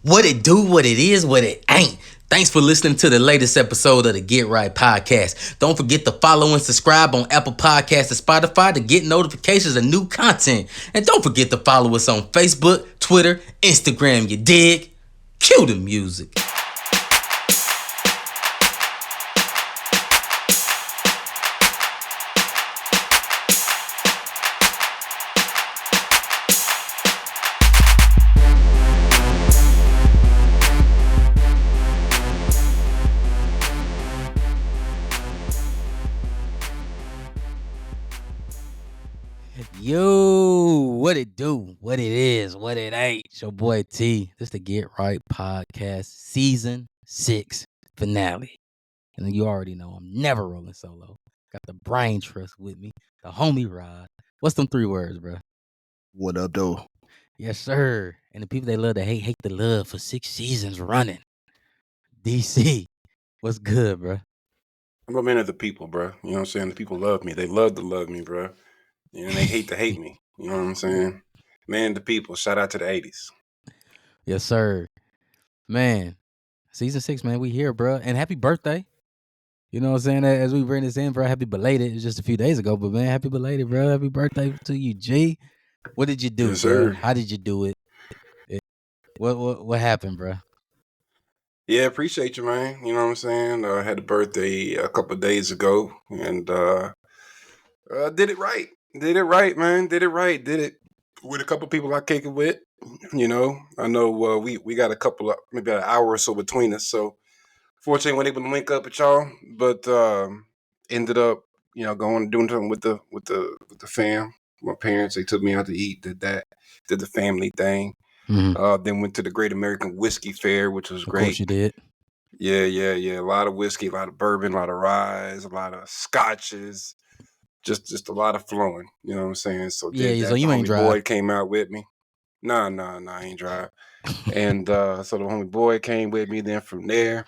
What it do, what it is, what it ain't. Thanks for listening to the latest episode of the Get Right Podcast. Don't forget to follow and subscribe on Apple Podcasts and Spotify to get notifications of new content. And don't forget to follow us on Facebook, Twitter, Instagram, you dig? Cue the music. Yo, what it do, what it is, what it ain't. It's your boy T. This the Get Right Podcast Season 6 finale. And you already know I'm never rolling solo. Got the brain trust with me, the homie Rod. What's them 3 words, bro? What up, though? Yes, sir. And the people they love to hate the love for 6 seasons running. DC, what's good, bro? I'm a man of the people, bro. You know what I'm saying? The people love me. They love to love me, bro. And they hate to hate me. You know what I'm saying? Man, the people. Shout out to the 80s. Yes, sir. Man, season 6, man, we here, bro. And happy birthday. You know what I'm saying? As we bring this in, bro, happy belated. It was just a few days ago, but man, happy belated, bro. Happy birthday to you, G. What did you do, Yes, bro? sir. How did you do it? What happened, bro? Yeah, appreciate you, man. You know what I'm saying? I had a birthday a couple of days ago, and did it right. Did it right, man. Did it right. Did it with a couple people I kick it with. You know, I know we got a couple of maybe an hour or so between us, so fortunately, weren't able to link up with y'all, but ended up, going doing something with the fam. My parents, they took me out to eat, did the family thing. Then went to the Great American Whiskey Fair, which was great. Of course you did. Yeah. A lot of whiskey, a lot of bourbon, a lot of rye, a lot of scotches, just a lot of flowing. You know what I'm saying? So Yeah, so you ain't homie drive. Boyd came out with me. Nah, I ain't drive. And so the homie Boyd came with me. Then from there,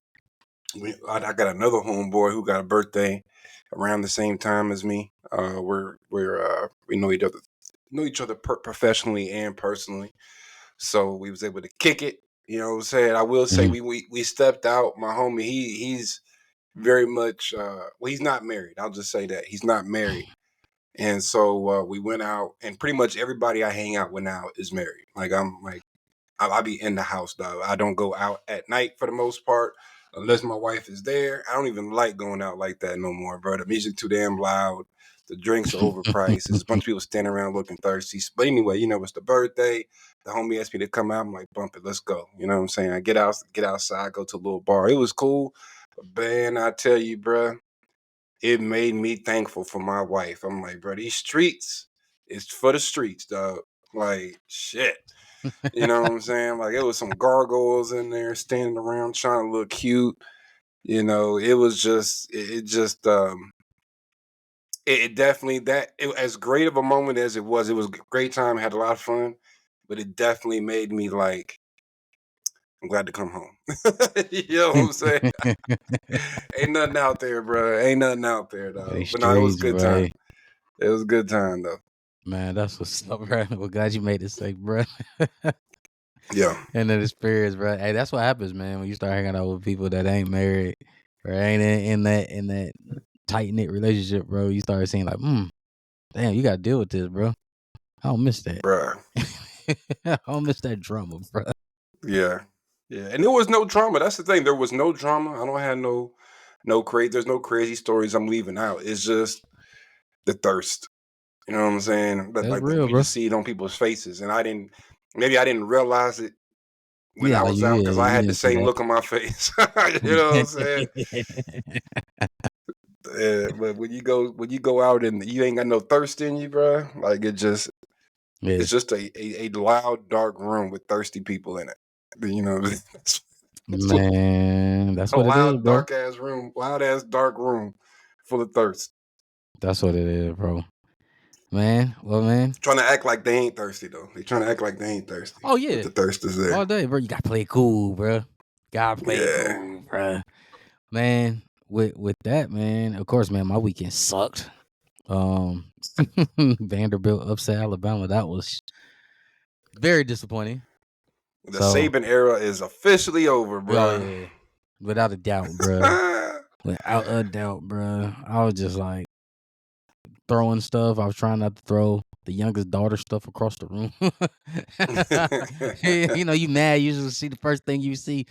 I got another homeboy who got a birthday around the same time as me. We know each other professionally and personally, so we was able to kick it. You know what I'm saying? I will say we stepped out. My homie, he's very much he's not married. I'll just say that he's not married. And so we went out, and pretty much everybody I hang out with now is married. Like I be in the house, though. I don't go out at night for the most part, unless my wife is there. I don't even like going out like that no more, bro. The music too damn loud. The drinks are overpriced. There's a bunch of people standing around looking thirsty. But anyway, it's the birthday. The homie asked me to come out. I'm like, bump it, let's go. You know what I'm saying? I get outside, go to a little bar. It was cool. But man, I tell you, bro, it made me thankful for my wife. I'm like, bro, these streets is for the streets, dog. Like, shit. You know what I'm saying? Like, it was some gargoyles in there standing around trying to look cute. It was just, it definitely, as great of a moment as it was a great time, had a lot of fun, but it definitely made me like, I'm glad to come home. You know what I'm saying? Ain't nothing out there, bro. Ain't nothing out there, though. But no, it was a good time. It was a good time, though. Man, that's what's up, bro. Well, glad you made it safe, bro. Yeah. And the experience, bro. Hey, that's what happens, man, when you start hanging out with people that ain't married or ain't in that tight knit relationship, bro. You start seeing like, damn, you gotta deal with this, bro. I don't miss that, bro. I don't miss that drama, bro. Yeah. And there was no drama. That's the thing. There was no drama. I don't have no crazy. There's no crazy stories I'm leaving out. It's just the thirst. You know what I'm saying? That's Like real, we bro. just see it on people's faces, and I didn't realize it when I like was out because I you had the didn't see same that. look on my face. You know what I'm saying? But when you go out and you ain't got no thirst in you, bro, like it's just a loud, dark room with thirsty people in it. You know, Man, that's a what it is, loud, bro. dark ass room, loud ass dark room full of thirst. That's what it is, bro. Man, well, man. Trying to act like they ain't thirsty though. They trying to act like they ain't thirsty. Oh yeah, but the thirst is there all day, bro. You gotta play cool, bro. Gotta play cool, bro. Man, with that, man. Of course, man. My weekend sucked. Vanderbilt upset Alabama. That was very disappointing. The So, Saban era is officially over, oh bro. yeah, without a doubt, bro. Without a doubt, bro. I was just like throwing stuff. I was trying not to throw the youngest daughter stuff across the room. You know, you mad. You usually see the first thing you see.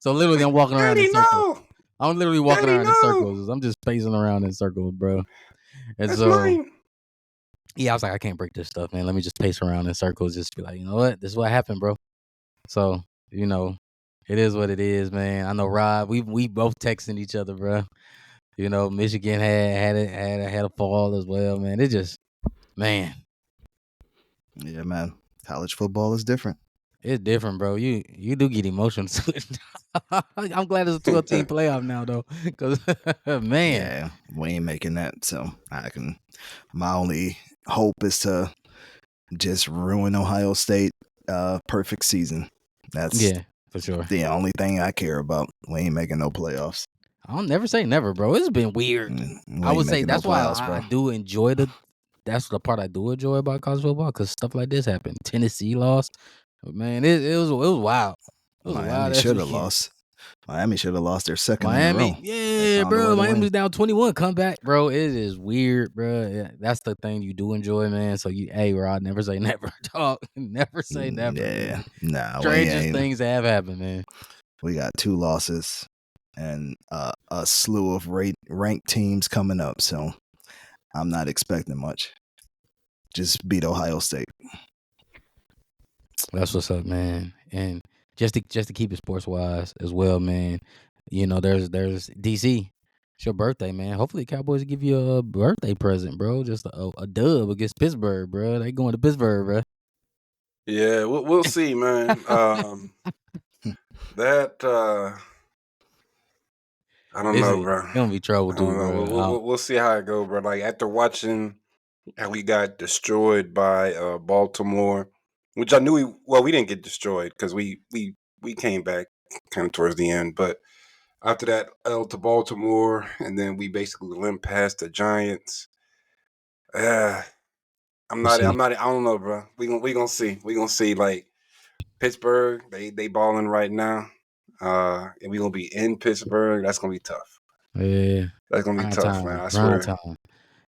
So literally, I'm walking around in Daddy, circles. no. I'm literally walking Daddy, around in no. circles. I'm just pacing around in circles, bro. And That's so, mine. yeah, I was like, I can't break this stuff, man. Let me just pace around in circles. Just be like, you know what? This is what happened, bro. So, you know, it is what it is, man. I know, Rob. We both texting each other, bro. You know, Michigan had a fall as well, man. It just, man, Yeah, man. College football is different. it's different, bro. You do get emotional to it. I'm glad it's a 12-team playoff now, though, because man, Yeah, we ain't making that. So my only hope is to just ruin Ohio State perfect season. That's yeah, for sure. the only thing I care about. We ain't making no playoffs. I'll never say never, bro. It's been weird. We I ain't would say making no that's why playoffs, I bro. do enjoy that's the part I do enjoy about college football, because stuff like this happened. Tennessee lost, man. It was wild. It was Miami wild. should have lost. Miami should have lost their second in a row. Miami, yeah, bro. Miami was down 21. Come back, bro. It is weird, bro. Yeah, that's the thing you do enjoy, man. So hey, Rod, never say never, dog. Never say never. Yeah, man. nah. Strangest things have happened, man. We got 2 losses and a slew of ranked teams coming up. So I'm not expecting much. Just beat Ohio State. That's what's up, man. And just to keep it sports wise as well, man. You know, there's DC. It's your birthday, man. Hopefully, the Cowboys give you a birthday present, bro. Just a dub against Pittsburgh, bro. They going to Pittsburgh, bro. Yeah, we'll see, man. That I don't know, bro. It's gonna be trouble I don't too, know. bro. We'll see how it go, bro. Like after watching how we got destroyed by Baltimore, which I knew we didn't get destroyed because we came back kind of towards the end, but after that L to Baltimore, and then we basically limped past the Giants. I don't know, bro. We gonna see. We gonna see. Like Pittsburgh, they balling right now. And we gonna be in Pittsburgh. That's gonna be tough. Yeah, That's gonna be tough, man. I swear. time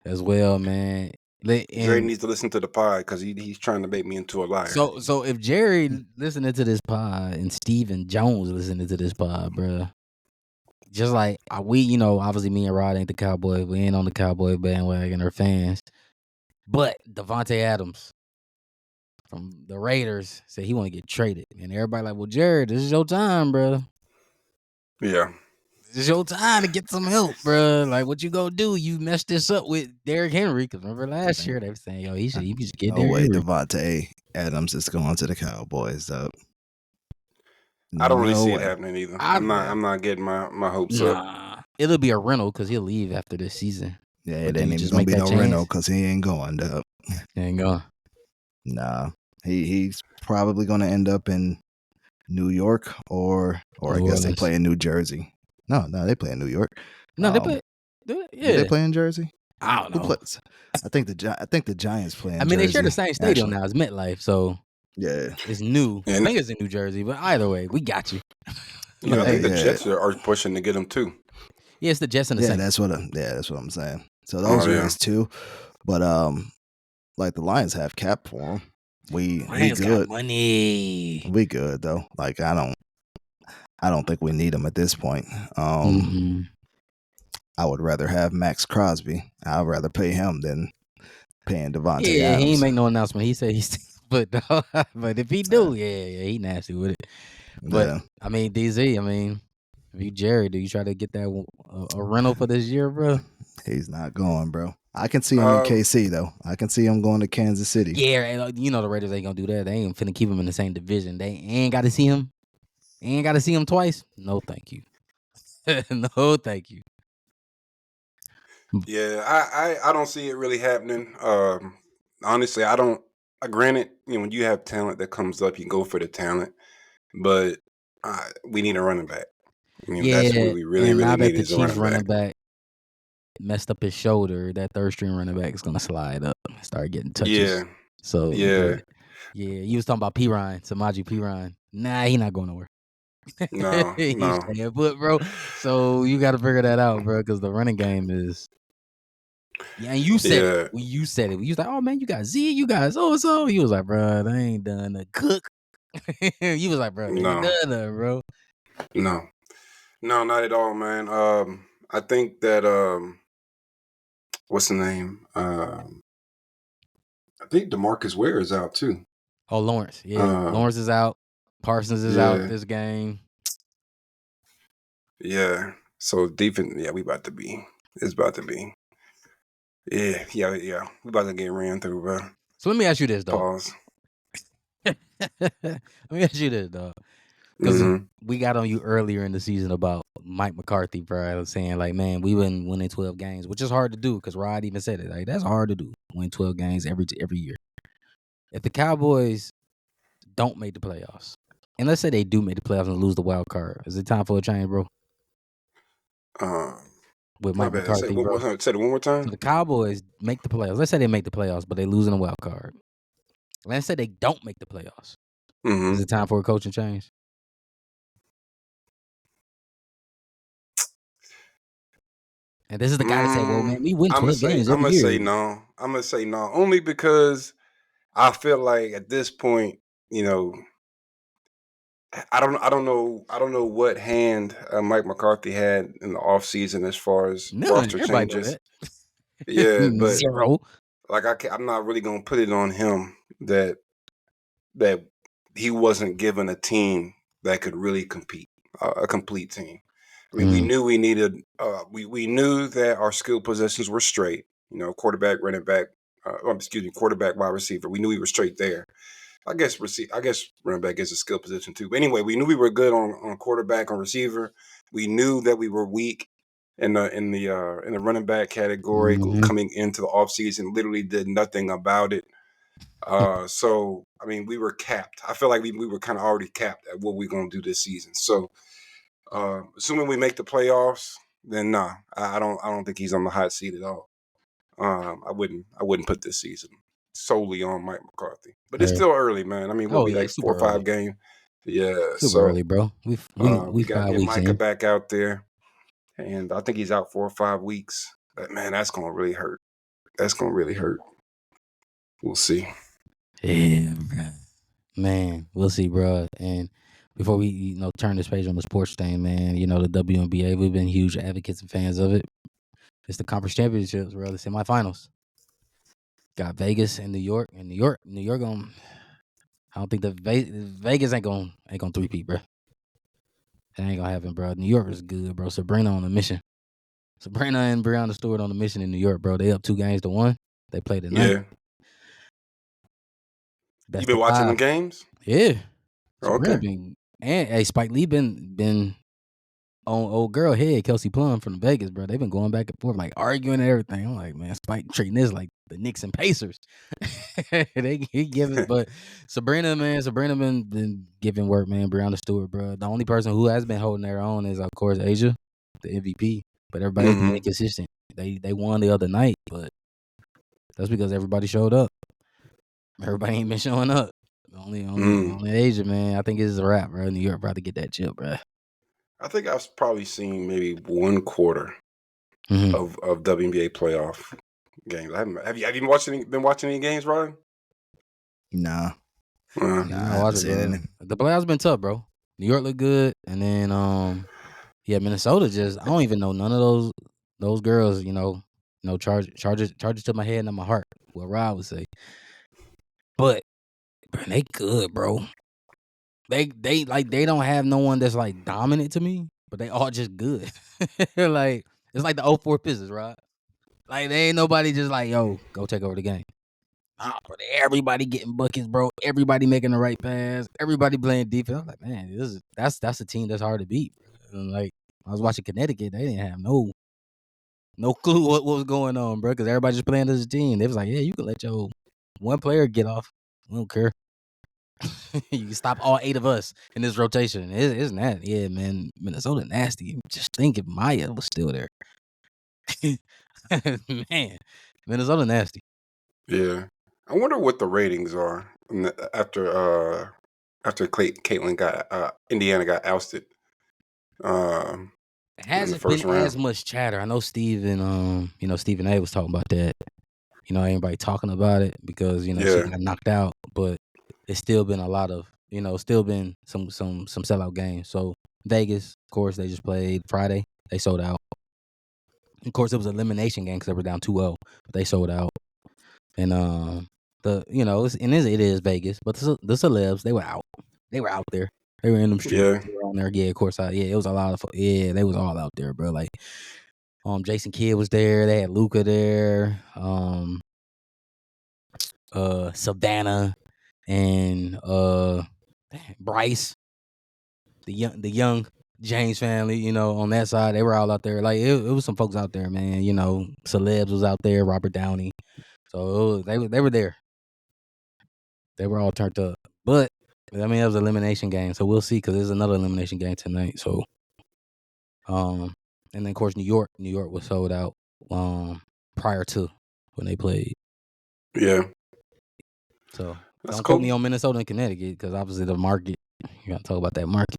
as well, man. Jerry needs to listen to the pod because he's trying to make me into a liar. So if Jerry listening to this pod and Stephen Jones listening to this pod, bro, just like we, you know, obviously me and Rod ain't the Cowboy. We ain't on the Cowboy bandwagon or fans. But Devontae Adams from the Raiders said he want to get traded. And everybody like, well, Jared, this is your time, bro. Yeah. This is your time to get some help, bro. Like, what you gonna do? You messed this up with Derrick Henry. Because remember last year, they were saying, yo, he should get Derrick Henry. Devontae Adams is going to the Cowboys, though. I don't really see it happening either. I'm not getting my hopes up. It'll be a rental because he'll leave after this season. Yeah, it ain't even gonna be no rental because he ain't going, though. He ain't going. Nah, he's probably gonna end up in New York or I guess they play in New Jersey. No, they play in New York. No, they play. Yeah, do they play in Jersey? I don't know. Who plays? I think the Giants play in I mean, Jersey, they share the same stadium now. It's MetLife, so yeah, it's new. I think it's in New Jersey, but either way, we got you. I think the Jets are pushing to get him too. Yeah, it's the Jets and the Saints. That's what I'm saying. So those guys too, but like the Lions have cap for them. We good. Got money. We good though. Like I don't think we need them at this point. I would rather have Max Crosby. I'd rather pay him than paying Devontae Adams. He ain't make no announcement. He said but if he do, he nasty with it. But I mean, DZ, if you Jerry, do you try to get that a rental for this year, bro? He's not going, bro. I can see him in KC though. I can see him going to Kansas City. Yeah, you know the Raiders ain't gonna do that. They ain't finna keep him in the same division. They ain't got to see him. Ain't got to see him twice. No, thank you. No, thank you. Yeah, I don't see it really happening. Honestly, I don't. Granted, when you have talent that comes up, you go for the talent. But we need a running back. That's what we really need is a running back. Messed up his shoulder. That third string running back is gonna slide up, start getting touches. Yeah. So yeah. Yeah, you was talking about P. Ryan, Samaje Perine. Nah, he not going nowhere. No, He's no. staying put, bro. So you got to figure that out, bro, because the running game is. Yeah, and you said it Yeah. when you said it. You was like, "Oh man, you got Z, you got so." He was like, "Bro, they ain't done a cook." You was like, "Bro, they ain't No. done nothing, bro." No. No, not at all, man. I think that what's the name? I think DeMarcus Ware is out too. Oh, Lawrence, yeah, Lawrence is out. Parsons is out Yeah. this game. Yeah. So defense, yeah, we about to be. It's about to be. Yeah. We about to get ran through, bro. So let me ask you this, though. Pause. Let me ask you this, dog. Because Mhm. we got on you earlier in the season about Mike McCarthy, bro. I was saying, like, man, we been winning 12 games, which is hard to do because Rod even said it. Like, that's hard to do, win 12 games every year. If the Cowboys don't make the playoffs, and let's say they do make the playoffs and lose the wild card, is it time for a change, bro? With My Mike bad. Say McCarthy, bro. say it one more So time. the Cowboys make the playoffs. Let's say they make the playoffs, but they lose in the wild card. Let's say they don't make the playoffs. Mm-hmm. Is it time for a coaching change? And this is the guy that said, "Well, man, we win 12 games I'm every gonna year." say no. I'm gonna say no, only because I feel like at this point, you know, I don't know what hand Mike McCarthy had in the offseason as far as None. roster Everybody know changes. that. Yeah, but Zero. like I'm not really gonna put it on him that he wasn't given a team that could really compete, a complete team. I mean, we knew we needed. We knew that our skill positions were straight. You know, quarterback, running back. Quarterback, wide receiver. We knew we were straight there. I guess running back is a skill position too. But anyway, we knew we were good on quarterback, on receiver. We knew that we were weak in the running back category coming into the offseason. Literally did nothing about it. So I mean, we were capped. I feel like we were kind of already capped at what we're gonna do this season. So assuming we make the playoffs, then nah, I don't think he's on the hot seat at all. I wouldn't put this season solely on Mike McCarthy, but it's still early, man. I mean, what Oh, we yeah, like super 4 or 5 early. games? Yeah, Super early, bro. We we got to 5 get weeks Micah in. back out there, and I think he's out 4 or 5 weeks. But man, that's gonna really hurt. That's gonna really hurt. We'll see. Yeah, bro. Man, we'll see, bro. And before we turn this page on the sports thing, man, the WNBA, we've been huge advocates and fans of it. It's the conference championships, bro. The semifinals. Got Vegas and New York, and New York going. I don't think Vegas ain't gonna three-peat, bro. That ain't gonna happen, bro. New York is good, bro. Sabrina on a mission. Sabrina and Breanna Stewart on a mission in New York, bro. They up 2-1. They played tonight. Yeah. Best You been of watching the 5. games? Yeah. Okay. Sabrina and Spike Lee been on old girl head, Kelsey Plum from Vegas, bro. They've been going back and forth, like arguing and everything. I'm like, man, Spike treating this like the Knicks and Pacers. He giving, but Sabrina been giving work, man. Breanna Stewart, bro. The only person who has been holding their own is, of course, Asia, the MVP. But everybody else been inconsistent. They won the other night, but that's because everybody showed up. Everybody ain't been showing up. Only Asia, man. I think it's a wrap, bro. New York about to get that chip, bro. I think I've probably seen maybe 1/4 of WNBA playoff games. Have you been watching any games, Ryan? Nah. Uh, Nah, I haven't seen any. The playoffs been tough, bro. New York looked good, and then Minnesota just I don't even know none of those girls. Charges to my head and my heart. What Rod would say, but they good, bro. They don't have no one that's like dominant to me, but they all just good. Like it's like the 04 Pistons, right? Like they ain't nobody just like, yo, go take over the game. Nah, bro, everybody getting buckets, bro. Everybody making the right pass. Everybody playing defense. I'm like, man, that's a team that's hard to beat. And like I was watching Connecticut, they didn't have no clue what was going on, bro, because everybody just playing as a team. They was like, yeah, you can let your one player get off. We don't care. You can stop all 8 of us in this rotation. Isn't that? Yeah, man. Minnesota nasty. Just think if Maya was still there. Man, Minnesota nasty. yeah. I wonder what the ratings are after Caitlin got Indiana got ousted. It In the hasn't first been as round. much chatter. I know Stephen Stephen A was talking about that. Everybody talking about it because she Yeah. got knocked out, but it's still been a lot of still been some sellout games. So Vegas, of course, they just played Friday. They sold out. Of course, it was an elimination game because they were down 2-0, but they sold out. And it is Vegas, but the celebs, they were out. They were out there. They were in them streets. Yeah. They were on there. Yeah, of course. It was a lot of. They was all out there, bro. Like, Jason Kidd was there. They had Luca there. Savannah and Bryce, the young James family. On that side, they were all out there. Like, it was some folks out there, man. Celebs was out there. Robert Downey. So they were there. They were all turned up. But it was an elimination game, so we'll see because there's another elimination game tonight. So, and then of course New York was sold out prior to when they played. Yeah. So That's don't cool. quote me on Minnesota and Connecticut because obviously the market. You got to talk about that market.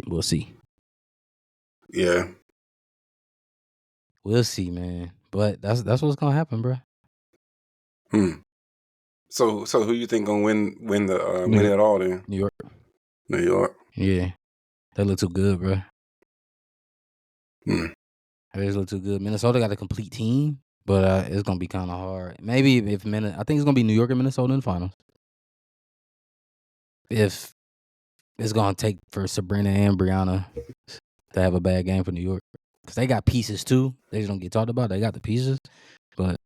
We'll see. Yeah. We'll see, man. But that's what's gonna happen, bro. So who you think gonna win New win York. it all then? New York. New York. Yeah, they look too good, bro. Hmm. They just look too good. Minnesota got a complete team, but it's gonna be kind of hard. Maybe I think it's gonna be New York and Minnesota in the finals. If it's gonna take for Sabrina and Brianna to have a bad game for New York, because they got pieces too. They just don't get talked about. They got the pieces, but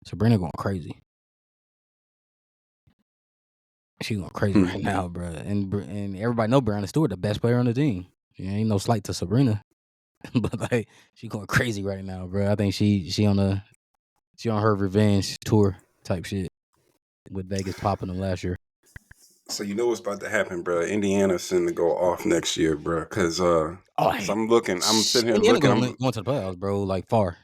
Sabrina going crazy. She going crazy right now, bro. And everybody know Brianna Stewart, the best player on the team. Ain't no slight to Sabrina, but like she going crazy right now, bro. I think she on her revenge tour type shit with Vegas popping them last year. So you know what's about to happen, bro. Indiana's sitting to go off next year, bro. Because so I'm sitting here Indiana looking. going to the playoffs, bro. Like far.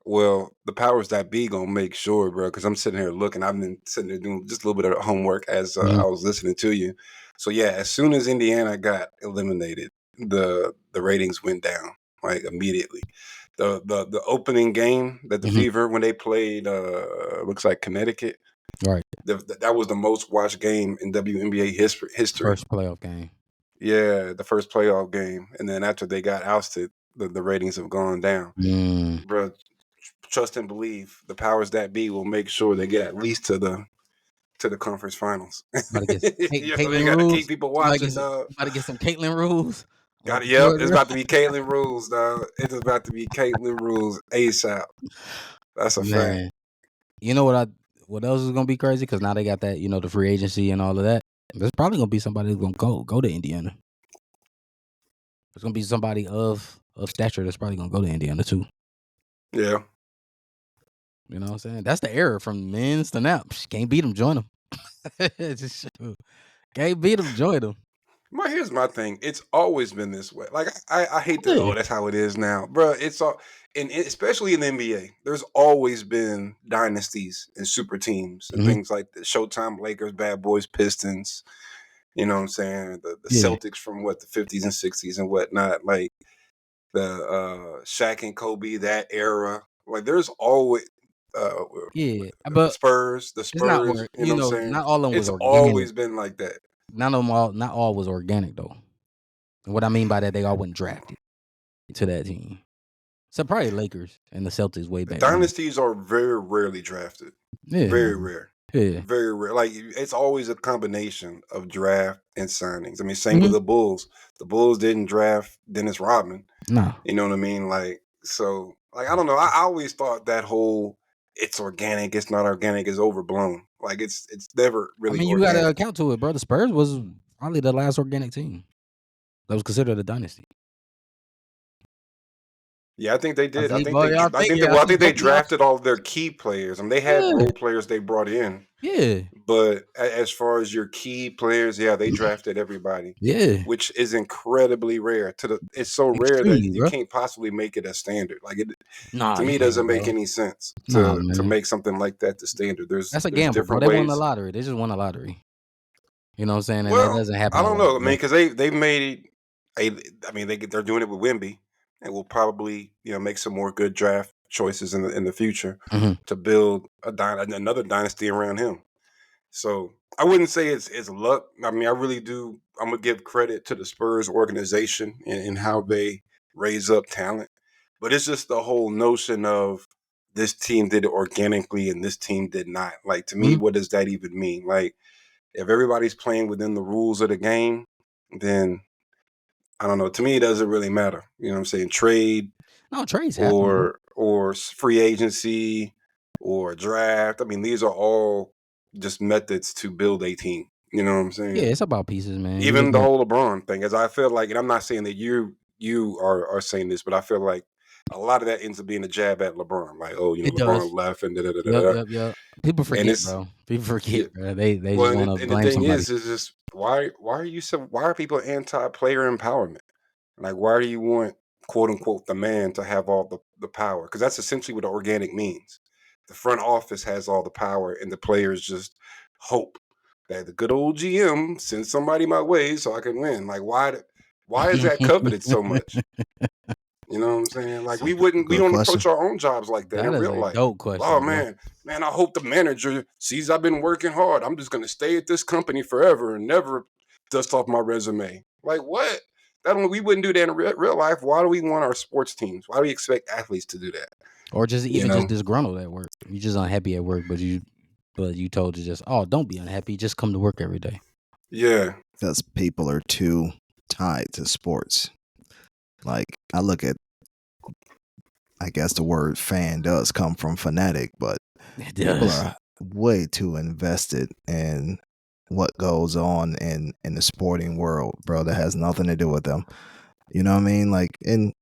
Well, the powers that be gonna make sure, bro. Because I'm sitting here looking. I've been sitting there doing just a little bit of homework as I was listening to you. So yeah, as soon as Indiana got eliminated, the ratings went down like immediately. The opening game that the Fever when they played looks like Connecticut. Right. That was the most watched game in WNBA history. First playoff game. Yeah, the first playoff game, and then after they got ousted, the ratings have gone down. Bro, trust and believe the powers that be will make sure they get at least to the conference finals. Gotta get They gotta keep people watching, dog. Gotta get some Caitlin rules. Yep, it's about to be Caitlin rules, dog. It's about to be Caitlin rules ASAP. That's a fact. You know what else is gonna be crazy? Because now they got that, the free agency and all of that. There's probably gonna be somebody who's gonna go to Indiana. There's gonna be somebody of stature that's probably gonna go to Indiana too. Yeah. You know what I'm saying? That's the era from men's to now. Can't beat them, join them. Can't beat them, join them. Here's my thing. It's always been this way. Like I hate that. That's how it is now, bro. It's all, and especially in the NBA, there's always been dynasties and super teams and things like the Showtime Lakers, Bad Boys, Pistons. You know what I'm saying? The Celtics from the 50s and 60s and whatnot. Like the Shaq and Kobe, that era. Like there's always but the Spurs. You know what I'm saying? Not all of them was organic. Always been like that. Not all was organic though. And what I mean by that, they all went drafted to that team. So probably Lakers and the Celtics way back. Dynasties are very rarely drafted. Yeah, very rare. Yeah, very rare. Like it's always a combination of draft and signings. I mean, same with the Bulls. The Bulls didn't draft Dennis Rodman. No, you know what I mean. Like so, like I don't know. I always thought that whole it's organic, it's not organic is overblown. Like it's never really. I mean, you got to account to it, bro. The Spurs was probably the last organic team that was considered a dynasty. Yeah, I think they did. I think they drafted all of their key players. I mean, they had role players they brought in. Yeah. But as far as your key players, they drafted everybody. Yeah. Which is incredibly rare. It's so rare that you can't possibly make it a standard. Like it to me, it doesn't make any sense to make something like that the standard. That's a gamble, bro. They won the lottery. They just won a lottery. You know what I'm saying? And that Well, doesn't happen I a don't lot, know. I bro. mean, because they've made a. I mean, they're doing it with Wimby, and will probably make some more good draft choices in the future Mhm. to build another dynasty around him. So I wouldn't say it's luck. I mean, I really do. I'm gonna give credit to the Spurs organization and how they raise up talent, but it's just the whole notion of this team did it organically and this team did not. Like to me, Mhm. what does that even mean? Like if everybody's playing within the rules of the game, then I don't know. To me, it doesn't really matter. You know what I'm saying? Trade No, trades happen, bro. or free agency or draft. I mean, these are all just methods to build a team. You know what I'm Yeah, saying? it's about pieces, man. You Even look the at whole LeBron thing, as I feel like, and I'm not saying that you are saying this, but I feel like a lot of that ends up being a jab at LeBron. Like, oh, it LeBron does. left and da da da da. Yep, Da. yep, yep. People And forget, it's bro. People yeah. forget, bro. They Well, just want to and the blame thing somebody. is just why are you so why are people anti-player empowerment? Like, why do you want quote unquote the man to have all the power? Because that's essentially what organic means. The front office has all the power, and the players just hope that the good old GM sends somebody my way so I can win. Like, why is that coveted so much? You know what I'm saying? Like, It's a we good don't question. approach our own jobs like that That in is real a life. dope Oh question, bro. man, I hope the manager sees I've been working hard. I'm just gonna stay at this company forever and never dust off my resume. Like what? We wouldn't do that in real life. Why do we want our sports teams? Why do we expect athletes to do that? Or just You even just know? disgruntled at work. You just unhappy at work, but you told to just don't be unhappy. Just come to work every day. Yeah. Because people are too tied to sports. Like I look at, I guess the word fan does come from fanatic, but It people does. are way too invested in what goes on in the sporting world, bro. That has nothing to do with them. You know what I mean? Like, and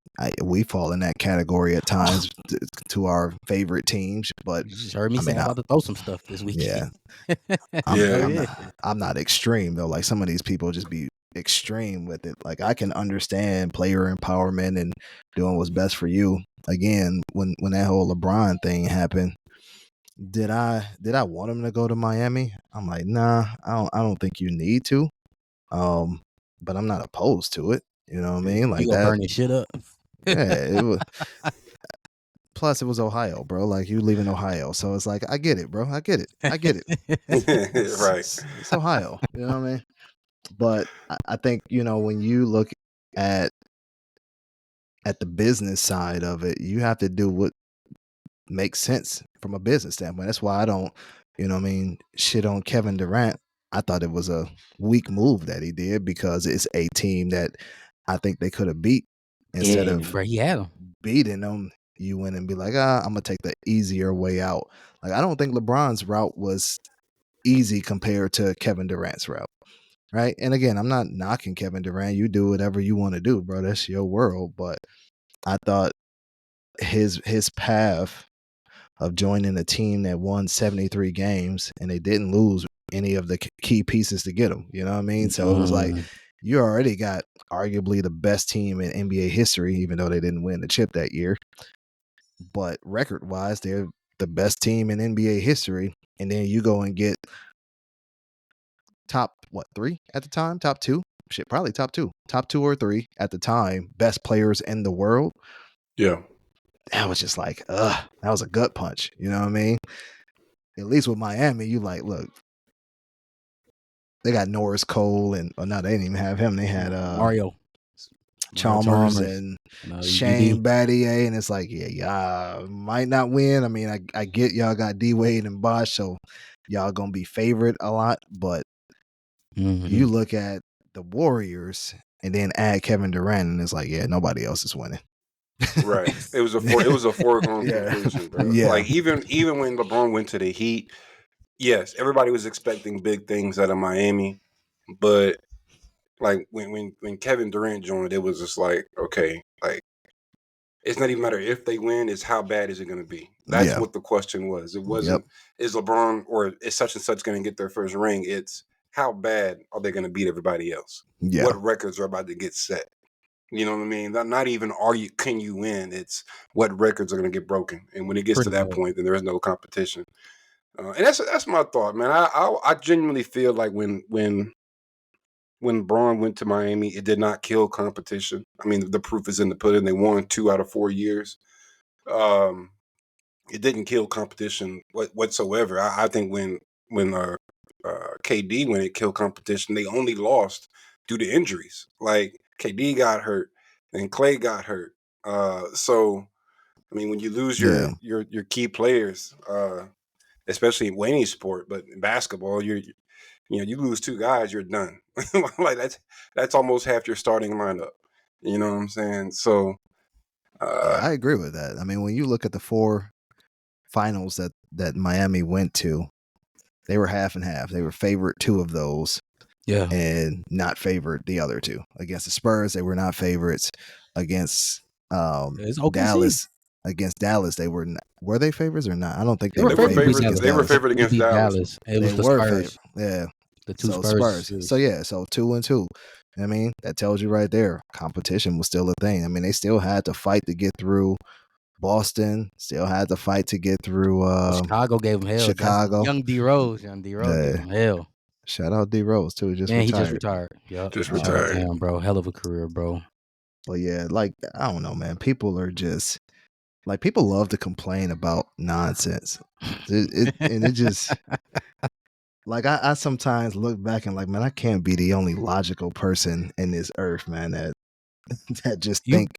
we fall in that category at times to our favorite teams, but You just heard me I say mean, I'm about to throw some stuff this weekend. yeah, So Yeah. yeah. I'm not extreme though. Like some of these people just be extreme with it. Like I can understand player empowerment and doing what's best for you. Again, when that whole LeBron thing happened, did I want him to go to Miami? I'm like, nah, I don't think you need to. But I'm not opposed to it. You know what I mean? You Like gonna that. burn this shit up. Yeah, it was. Plus, it was Ohio, bro. Like you live in Ohio, so it's like I get it, bro. I get it. I get it. Right. It's Ohio. You know what I mean? But I think when you look at the business side of it, you have to do what makes sense from a business standpoint. That's why I don't, shit on Kevin Durant. I thought it was a weak move that he did because it's a team that I think they could have beat instead Yeah, of bro, he had him. beating them. You win and be like, I'm gonna take the easier way out. Like I don't think LeBron's route was easy compared to Kevin Durant's route. Right. And again, I'm not knocking Kevin Durant. You do whatever you want to do, bro. That's your world. But I thought his path of joining a team that won 73 games and they didn't lose any of the key pieces to get them. You know what I mean? So it was like you already got arguably the best team in NBA history, even though they didn't win the chip that year. But record wise, they're the best team in NBA history. And then you go and get top, three at the time? Top two? Shit, probably top two. Top two or three at the time, best players in the world. Yeah. That was just like, that was a gut punch. You know what I mean? At least with Miami, you like, look, they got Norris Cole and no, they didn't even have him. They had Mario Chalmers and Shane UD. Battier, and it's like, y'all might not win. I mean, I get y'all got D Wade and Bosh, so y'all gonna be favored a lot, but you look at the Warriors and then add Kevin Durant, and it's like, yeah, nobody else is winning. Right. It was a foregone Yeah. conclusion, bro. Yeah. Like even when LeBron went to the Heat, yes, everybody was expecting big things out of Miami, but like when Kevin Durant joined, it was just like, okay, like it's not even matter if they win, it's how bad is it going to be? That's Yeah. what the question was. It wasn't is LeBron or is such and such going to get their first ring? It's how bad are they going to beat everybody else? Yeah. What records are about to get set? You know what I mean? Not even can you win? It's what records are going to get broken. And when it gets to that point, then there is no competition. And that's my thought, man. I genuinely feel like when when Braun went to Miami, it did not kill competition. I mean, the proof is in the pudding. They won 2 out of 4 years. It didn't kill competition whatsoever. I think when KD, when it killed competition, they only lost due to injuries. Like KD got hurt and Clay got hurt. So I mean, when you lose Yeah. your key players, especially in any sport, but in basketball, you lose 2 guys, you're done. Like that's almost half your starting lineup. You know what I'm saying? So Yeah, I agree with that. I mean, when you look at the 4 finals that Miami went to, they were half and half. They were favored 2 of those, Yeah. and not favored the other 2. Against the Spurs, they were not favorites. Against It's OKC. Dallas, they were they favorites or not? I don't think They they were were favorites. favorites. They were Dallas. favored against Beat Dallas. It was They the were Spurs. favored. Yeah. The 2 So Spurs. So yeah, so 2-2. I mean, that tells you right there, competition was still a thing. I mean, they still had to fight to get through Boston. Still had to fight to get through Chicago gave him hell. Chicago. Young D Rose gave him hell. Shout out D Rose too. Man, he just retired. Yep. Just Shout out to retired. him, bro. Hell of a career, bro. Well, yeah, like I don't know, man. People are just like people love to complain about nonsense. It just like I sometimes look back and like, man, I can't be the only logical person in this earth, man, that just think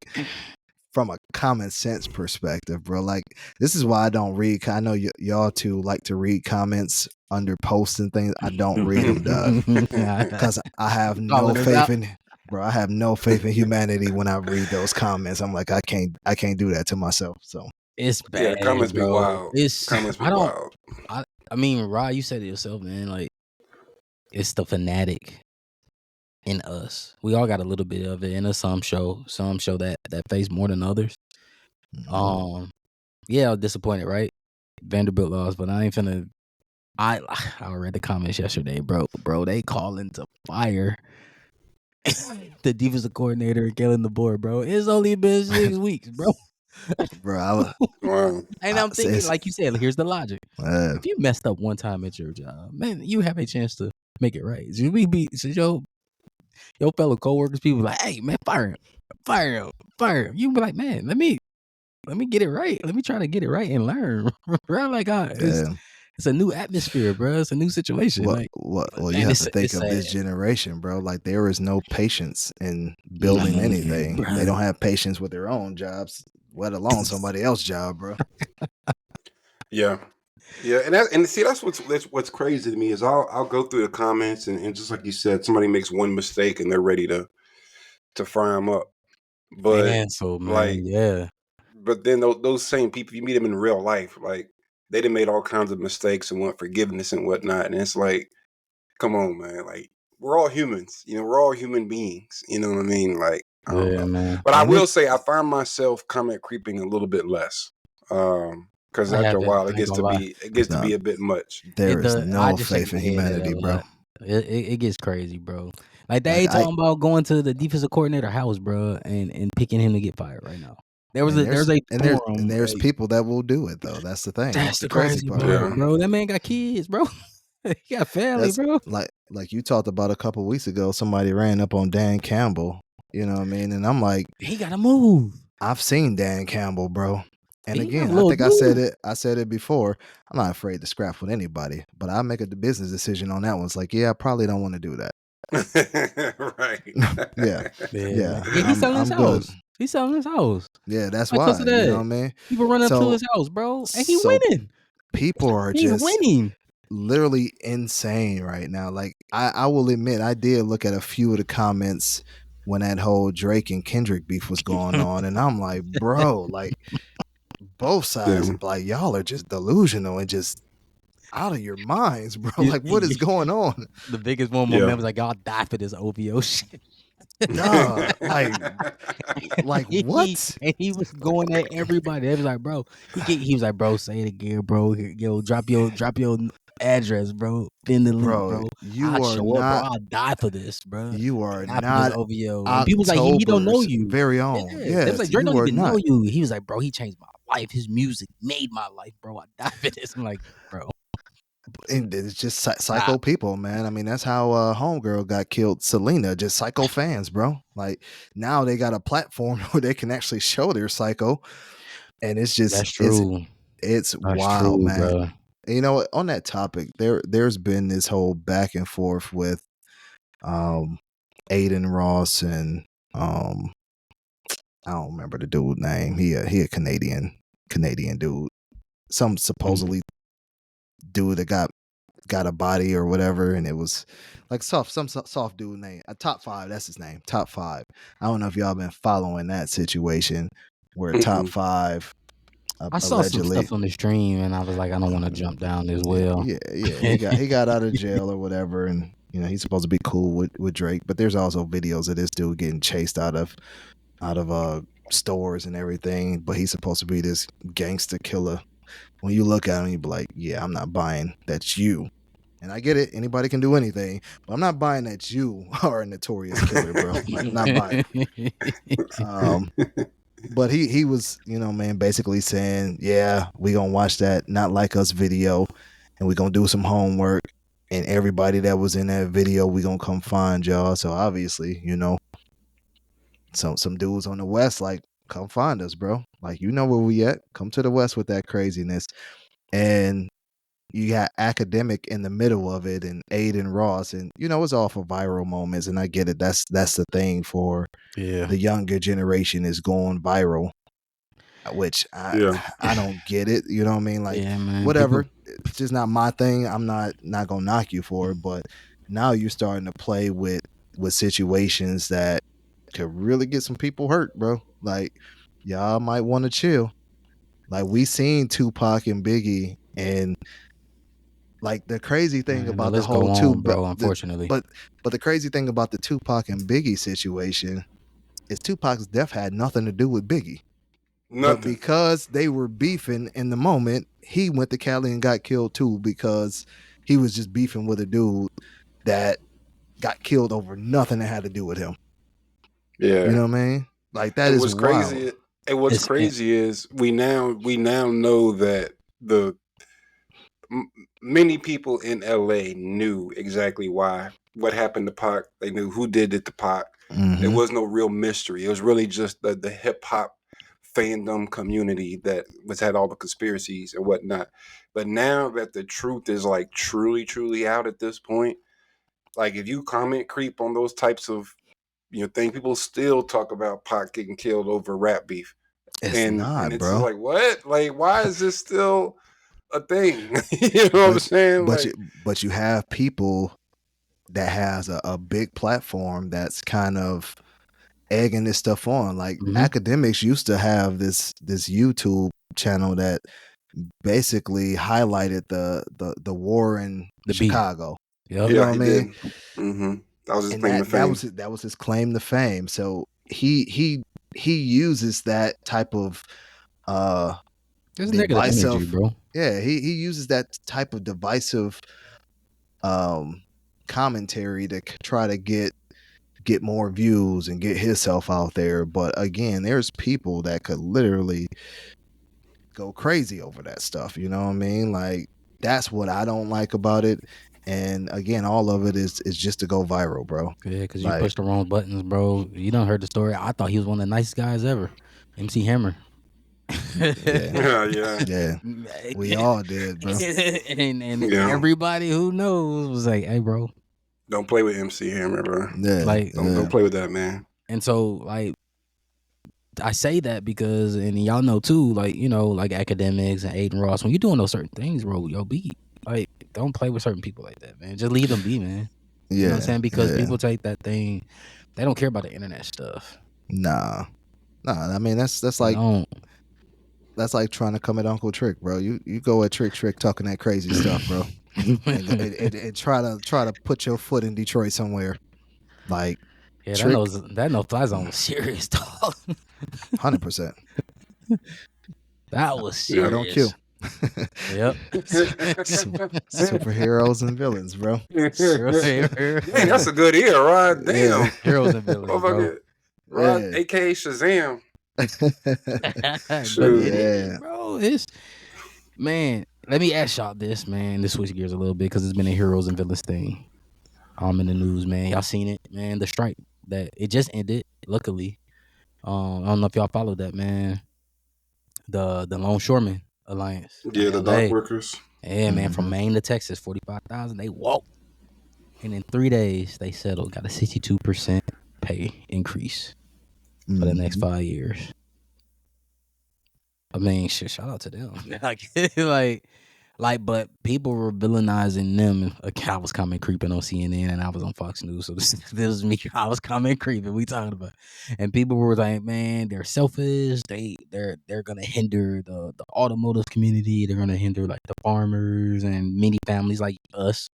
from a common sense perspective, bro. Like this is why I don't read. I know y'all two like to read comments under posts and things. I don't read them, because I have no faith in. Bro, I have no faith in humanity when I read those comments. I'm like, I can't do that to myself. So it's bad. Yeah, the comments bro. be wild. Comments be wild. I mean, Rod, you said it yourself, man. Like, it's the fanatic in us. We all got a little bit of it in us. Some show that face more than others. Mhm. Yeah, I was disappointed, right? Vanderbilt lost, but I ain't finna. I read the comments yesterday, bro. They calling to fire the defensive coordinator and Kellen DeBoer, bro. It's only been 6 weeks, bro. Bro, And I'm thinking, like you said, here's the logic. Yeah. If you messed up one time at your job, man, you have a chance to make it right. Should your fellow coworkers, people like, hey, man, fire him. You be like, man, let me get it right. Let me try to get it right and learn. Bro, like, it's a new atmosphere, bro. It's a new situation. Well, like, you have to think of this generation, bro. Like there is no patience in building anything. Bro. They don't have patience with their own jobs, let alone somebody else's job, bro. Yeah, and see that's what's crazy to me is I'll go through the comments and just like you said, somebody makes one mistake and they're ready to fry them up. But but then those same people, you meet them in real life, like they done made all kinds of mistakes and want forgiveness and whatnot, and it's like, come on, man, like we're all humans, we're all human beings, you know what I mean? Like, I don't know. Man. But I will say I find myself comment creeping a little bit less. Because after a while it gets to be a bit much. There is no faith in humanity, bro. It gets crazy, bro. Like they talking about going to the defensive coordinator house, bro, and picking him to get fired right now. There's people that will do it though. That's the thing. That's the crazy part, bro. That man got kids, bro. He got family, bro. Like you talked about a couple weeks ago, somebody ran up on Dan Campbell. You know what I mean? And I'm like, he gotta move. I've seen Dan Campbell, bro. And again, I think I said it before. I'm not afraid to scrap with anybody, but I make a business decision on that one. It's like, yeah, I probably don't want to do that. Right. Yeah. He's selling his house. He's selling his house. Yeah, that's why. You know what I mean? People run up to his house, bro, and he's winning. People are just winning. Literally insane right now. Like I will admit, I did look at a few of the comments when that whole Drake and Kendrick beef was going on, and I'm like, bro, like both sides, like y'all are just delusional and just out of your minds, bro. Like, what is going on? The biggest one moment was like, y'all die for this OVO shit. Nah, like what? And he was going at everybody. It was like, bro, he was like, bro, say it again, bro. Yo, drop your address, bro. In the link, bro. I'll die for this, bro. You are not OVO. And people was like, he don't know you. Very own. Yeah, it was like Drake don't even know you. He was like, bro, he changed my life. His music made my life, bro. I die for this. I'm like, bro. And it's just psycho people, man. I mean, that's how Homegirl got killed. Selena, just psycho fans, bro. Like now they got a platform where they can actually show their psycho, and it's just That's true. It's That's wild, true, man. bro. And you know what? On that topic, there's been this whole back and forth with Aiden Ross and I don't remember the dude name. He a Canadian dude. Some supposedly dude that got a body or whatever, and it was like some soft dude name. Top 5, that's his name. Top 5. I don't know if y'all been following that situation where Top 5 I saw some stuff on the stream, and I was like, I don't want to jump down as well. Yeah. He got out of jail or whatever, and you know he's supposed to be cool with Drake. But there's also videos of this dude getting chased out of stores and everything. But he's supposed to be this gangster killer. When you look at him, you be like, yeah, I'm not buying that's you. And I get it, anybody can do anything, but I'm not buying that you are a notorious killer, bro. I'm not buying. But he was, you know, man, basically saying, yeah, we gonna watch that Not Like Us video, and we gonna do some homework, and everybody that was in that video, we gonna come find y'all. So obviously, you know, some dudes on the West like, come find us, bro. Like, you know where we at. Come to the West with that craziness. And you got Academic in the middle of it, and Aiden Ross, and you know it's all for viral moments. And I get it. That's the thing for the younger generation is going viral, which I don't get it. You know what I mean? Like, whatever. It's just not my thing. I'm not gonna knock you for it, but now you're starting to play with situations that could really get some people hurt, bro. Like, y'all might want to chill. Like, we seen Tupac and Biggie, and like the crazy thing about the whole bro, unfortunately. But the crazy thing about the Tupac and Biggie situation is Tupac's death had nothing to do with Biggie. But because they were beefing in the moment, he went to Cali and got killed too, because he was just beefing with a dude that got killed over nothing that had to do with him. Yeah. You know what I mean? Like, that is crazy. Wild. And what's crazy is we now know that many people in LA knew exactly what happened to Pac. They knew who did it to Pac. Mm-hmm. There was no real mystery. It was really just the hip hop fandom community that had all the conspiracies and whatnot. But now that the truth is like truly out at this point, like if you comment creep on those types of things, people still talk about Pac getting killed over rap beef. And it's bro. Just like, what? Like, why is this still a thing? You know what I'm saying? But you have people that has a big platform that's kind of egging this stuff on. Like, Academics used to have this YouTube channel that basically highlighted the war in Chicago. Yep. You know what I mean? Mm-hmm. That was his claim to fame. That was his claim to fame. So he uses that type of divisive energy, bro. Yeah, he uses that type of divisive commentary to try to get more views and get himself out there. But again, there's people that could literally go crazy over that stuff. You know what I mean? Like, that's what I don't like about it. And again, all of it is just to go viral, bro. Yeah, because you pushed the wrong buttons, bro. You done heard the story. I thought he was one of the nicest guys ever. MC Hammer. Yeah. We all did, bro. and everybody who knows was like, hey, bro. Don't play with MC Hammer, bro. Yeah. Like, don't play with that, man. And so, like, I say that because, and y'all know too, like, you know, like Academics and Aiden Ross, when you're doing those certain things, bro, like, don't play with certain people like that, man. Just leave them be, man. Yeah. You know what I'm saying? Because people take that thing, they don't care about the internet stuff. Nah. I mean, that's like trying to come at Uncle Trick, bro. You go at Trick talking that crazy stuff, bro. and try to put your foot in Detroit somewhere. Like, yeah, that no fly zone was serious, dog. 100%. That was serious. Don't kill. Yep. Superheroes and villains, bro. Dang, that's a good ear, Rod. Damn. Yeah. Heroes and villains, bro. Rod, aka Shazam. But bro, it's, man, Let me ask y'all this, man. To switch gears a little bit because it's been a heroes and villains thing. In the news, man. Y'all seen it, man. The strike that it just ended. Luckily, I don't know if y'all followed that, man. The Longshoremen Alliance in Yeah, the dock L.A. workers. Yeah, man. From Mhm. Maine to Texas, 45,000. They walked, and in 3 days they settled. Got a 62% pay increase for the next Mhm. 5 years. I mean, shit. Shout out to them. But people were villainizing them. A cow was coming creeping on CNN, and I was on Fox News. So this was me. I was coming creeping. We talking about, and people were like, "Man, they're selfish. They're gonna hinder the automotive community. They're gonna hinder like the farmers and many families like us,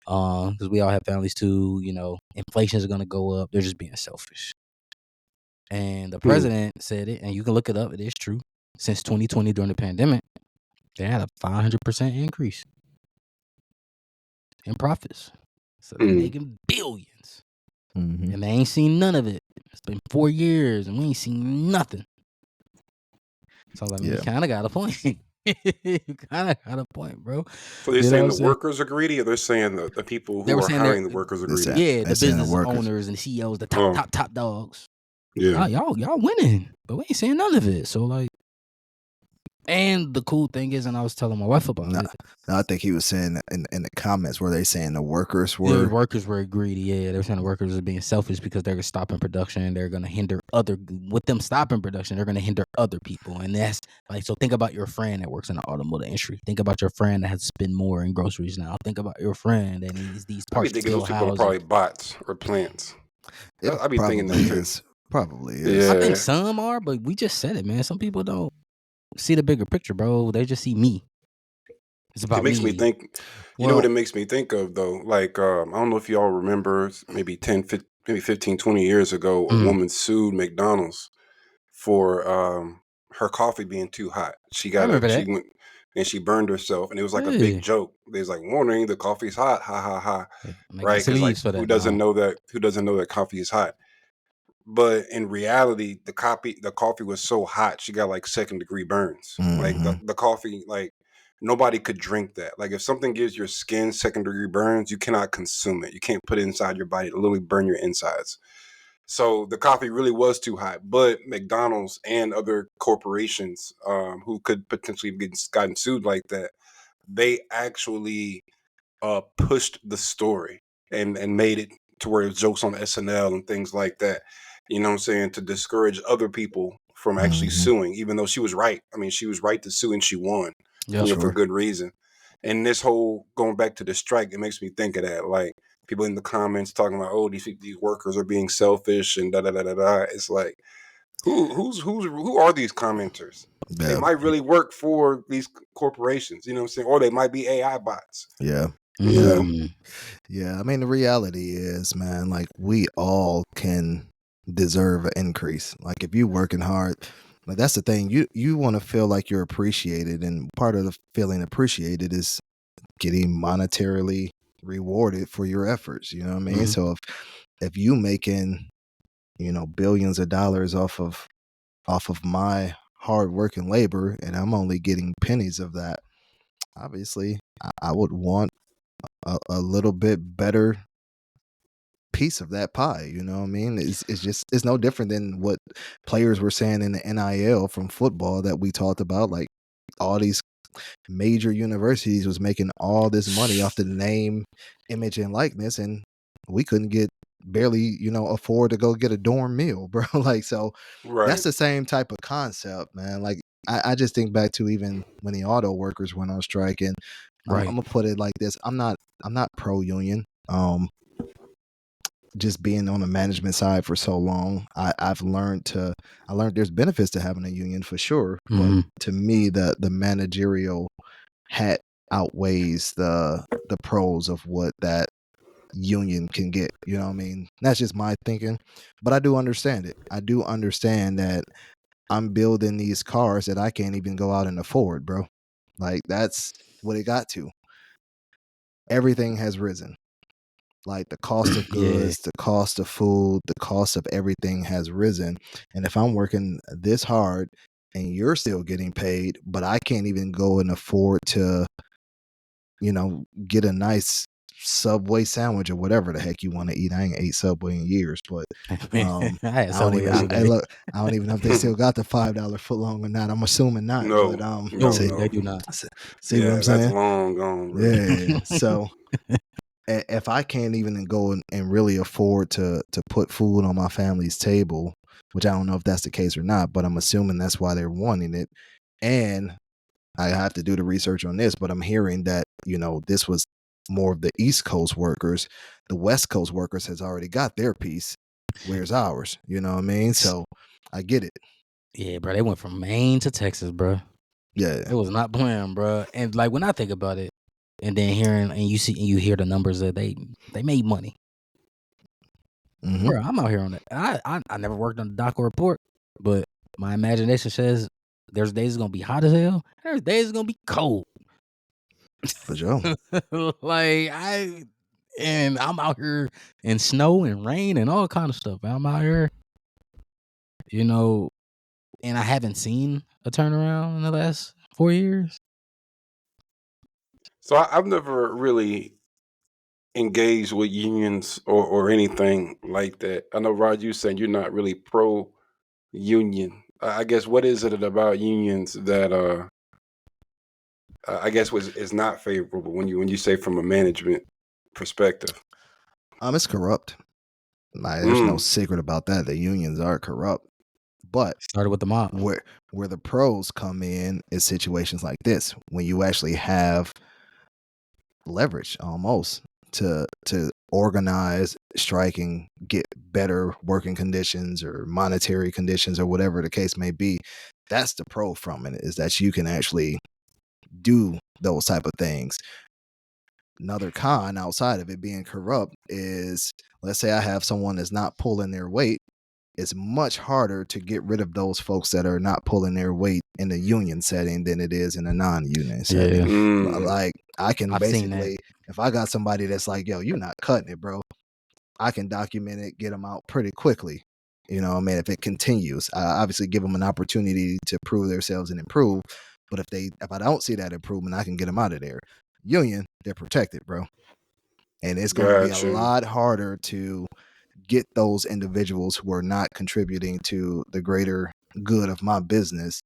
because we all have families too. You know, inflation is gonna go up. They're just being selfish." And the president said it, and you can look it up. It is true. Since 2020, during the pandemic, they had a 500% increase in profits. So they're making billions. Mhm. And they ain't seen none of it. It's been 4 years and we ain't seen nothing. So I mean, you Yeah. kind of got a point. You kind of got a point, bro. So they're You know saying what I'm the saying? workers are greedy, or they're saying the people They who were are saying hiring the workers are It's greedy? that. yeah, the They're saying the business workers. owners and the CEOs, the Oh. top dogs. Yeah. Y'all winning, but we ain't seeing none of it. So like, and the cool thing is, and I was telling my wife about No, it. no, I think he was saying in the comments where they saying the workers The were. workers were greedy. Yeah, they're saying the workers are being selfish because they're stopping production. They're going to hinder with them stopping production, they're going to hinder other people. And that's like, so think about your friend that works in the automotive industry. Think about your friend that has to spend more in groceries now. Think about your friend that needs these I be parts to thinking build those people are houses. probably bots or plants. It I be thinking that probably too. is. Probably is. I think Yeah. some are, but we just said it, man. Some people don't see the bigger picture, bro. They just see me. It's about It makes me me. think. You know what Well, it makes me think of though? Like I don't know if y'all remember, maybe 10, maybe 15, 20 years ago, a woman sued McDonald's for her coffee being too hot. She I got remember she that. went and she burned herself, and it was like a big Hey, joke. There's like, warning, the coffee's hot, ha ha ha, make me right? Because like, sleeves for who that doesn't now. know that? Who doesn't know that coffee is hot? But in reality, the coffee was so hot, she got like second degree burns. Like Mhm. the coffee, like nobody could drink that. Like if something gives your skin second degree burns, you cannot consume it. You can't put it inside your body to literally burn your insides. So the coffee really was too hot. But McDonald's and other corporations who could potentially get gotten sued like that, they actually pushed the story and made it to where it was jokes on SNL and things like that. You know what I'm saying? To discourage other people from actually Mhm. suing, even though she was right. I mean, she was right to sue and she won, Yeah. for Sure. good reason. And this whole going back to the strike, it makes me think of that. Like people in the comments talking about, oh, these workers are being selfish and da da da da da. It's like, who are these commenters? They Yeah. might really work for these corporations, you know what I'm saying? Or they might be AI bots. Yeah. You Yeah. know? Mhm. Yeah. I mean, the reality is, man, like we all can deserve an increase. Like if you working hard, like that's the thing. You want to feel like you're appreciated, and part of the feeling appreciated is getting monetarily rewarded for your efforts. You know what I mean? Mhm. So if you making billions of dollars off of my hard work and labor, and I'm only getting pennies of that, obviously I would want a little bit better piece of that pie. You know what I mean? It's no different than what players were saying in the NIL from football that we talked about. Like all these major universities was making all this money off the name, image, and likeness, and we couldn't get barely afford to go get a dorm meal, bro. Like, so that's Right. the same type of concept, man. Like I just think back to even when the auto workers went on strike, and I'm Right. gonna put it like this: I'm not pro union. Just being on the management side for so long, I learned there's benefits to having a union for sure, but Mhm. to me the managerial hat outweighs the pros of what that union can get. You know what I mean? That's just my thinking, but I do understand it. I do understand that I'm building these cars that I can't even go out and afford, bro. Like that's what it got to. Everything has risen. Like the cost of Yeah. goods, the cost of food, the cost of everything has risen. And if I'm working this hard and you're still getting paid, but I can't even go and afford to, get a nice Subway sandwich or whatever the heck you want to eat. I ain't ate Subway in years, but I I had don't Subway even. yesterday. Look, I don't even know if they still got the $5 foot long or not. I'm assuming not, No, but no, No, see, no. they do not. see what Yeah, I'm that's saying? long gone, bro. Yeah. So if I can't even go and really afford to put food on my family's table, which I don't know if that's the case or not, but I'm assuming that's why they're wanting it. And I have to do the research on this, but I'm hearing that, this was more of the East Coast workers. The West Coast workers has already got their piece. Where's ours? You know what I mean? So I get it. Yeah, bro. They went from Maine to Texas, bro. Yeah. It was not playing, bro. And like when I think about it, and then hearing and you hear the numbers that they made money, Mm-hmm. bro. I'm out here on it. I never worked on the dock or a port, but my imagination says there's days it's gonna be hot as hell. There's days it's gonna be cold. For sure. And I'm out here in snow and rain and all kind of stuff. I'm out here, and I haven't seen a turnaround in the last 4 years. So I've never really engaged with unions or anything like that. I know, Rod, you saying you're not really pro union. I guess what is it about unions that I guess is not favorable when you say from a management perspective? It's corrupt. Like, there's no secret about that. The unions are corrupt. But Started with the mob. where the pros come in is situations like this, when you actually have leverage almost to organize striking, get better working conditions or monetary conditions or whatever the case may be. That's the pro from it, is that you can actually do those type of things. Another con outside of it being corrupt is, let's say I have someone that's not pulling their weight. It's much harder to get rid of those folks that are not pulling their weight in the union setting than it is in a non-union setting. Yeah. Like, I can I've seen that. basically, if I got somebody that's like, yo, you're not cutting it, bro, I can document it, get them out pretty quickly. You know what I mean? If it continues, I obviously give them an opportunity to prove themselves and improve. But if I don't see that improvement, I can get them out of there. Union, they're protected, bro. And it's going to be a Gotcha. lot harder to get those individuals who are not contributing to the greater good of my business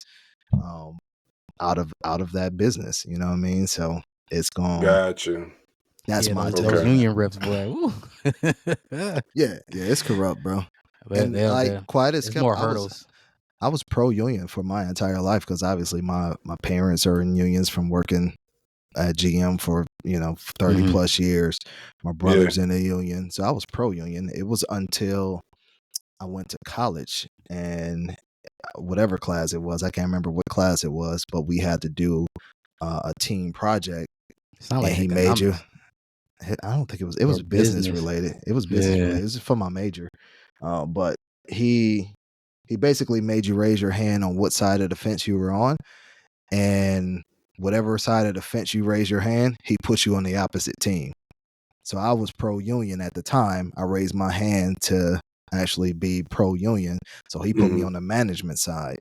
out of that business. You know what I mean? So it's going. Gotcha. That's Yeah, my those Okay. union reps, boy. Woo. Yeah, it's corrupt, bro. But And like, quiet as it's kept, more hurdles. I was pro union for my entire life because obviously my parents are in unions from working at GM for 30 Mhm. plus years. My brother's in a union, so I was pro union. It was until I went to college, and whatever class it was, I can't remember what class it was, but we had to do a team project. Sound like And he made you. economics. I don't think it was Or business business. related. It was business Yeah. related. It was for my major. But he basically made you raise your hand on what side of the fence you were on, and whatever side of the fence you raise your hand, he put you on the opposite team. So I was pro union at the time. I raised my hand to actually be pro union. So he put me on the management side.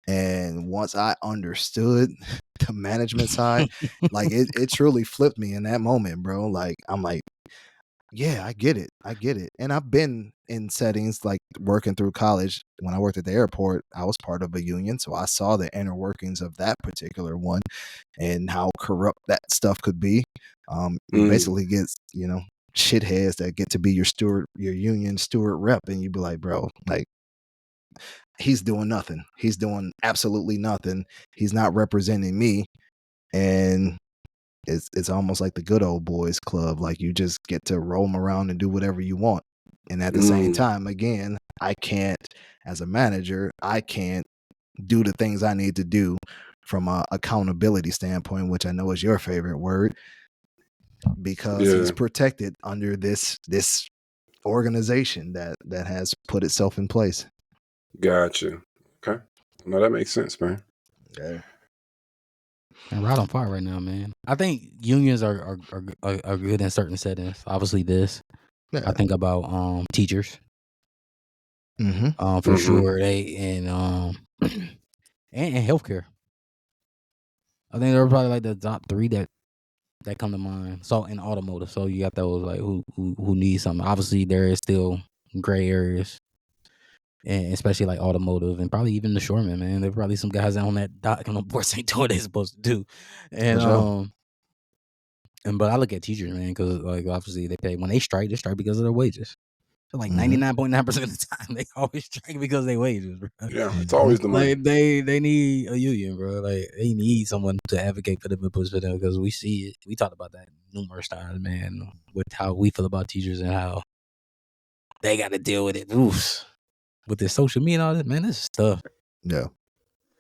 And once I understood the management side, like it truly flipped me in that moment, bro. Like, I'm like, yeah, I get it. And I've been in settings like working through college. When I worked at the airport, I was part of a union. So I saw the inner workings of that particular one and how corrupt that stuff could be. You basically get, shitheads that get to be your union steward rep. And you be like, bro, like, he's doing nothing. He's doing absolutely nothing. He's not representing me. And it's almost like the good old boys club. Like, you just get to roam around and do whatever you want. And at the same time, again, I can't, as a manager, I can't do the things I need to do from a accountability standpoint, which I know is your favorite word, because he's protected under this organization that has put itself in place. Gotcha. Okay. No, that makes sense, man. Yeah. And right on fire right now, man. I think unions are good in certain settings. Obviously, this. Yeah. I think about teachers. Mm-hmm. For sure, they and and healthcare. I think they're probably like the top 3 that come to mind. So in automotive, so you got those like who need something. Obviously, there is still gray areas, and especially like automotive and probably even the shoreman. Man, there's probably some guys on that dock on the board ain't doing what they're supposed to do, and For sure. but I look at teachers, man, because like obviously they pay when they strike because of their wages. So like Mhm. 99.9% of the time they always strike because of their wages, bro. Yeah, it's always the money. Like they need a union, bro. Like they need someone to advocate for them and push for them because we see it. We talked about that numerous times, man, with how we feel about teachers and how they got to deal with it. Oof. With this social media and all that, man, this is tough. Yeah.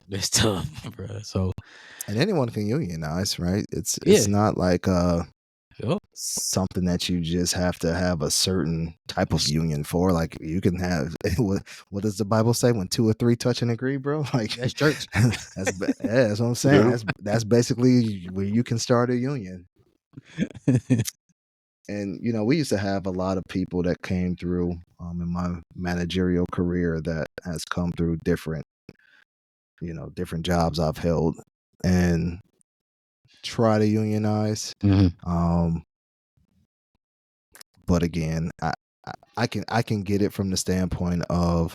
It's tough, bro. So And anyone can unionize, right? It's Yeah. not like Yup. something that you just have to have a certain type of union for. Like you can have what does the Bible say? When 2 or 3 touch and agree, bro. Like That's church. that's what I'm saying. Yeah. That's basically where you can start a union. And you know, we used to have a lot of people that came through in my managerial career that has come through different jobs I've held and try to unionize. Mhm. But again, I can get it from the standpoint of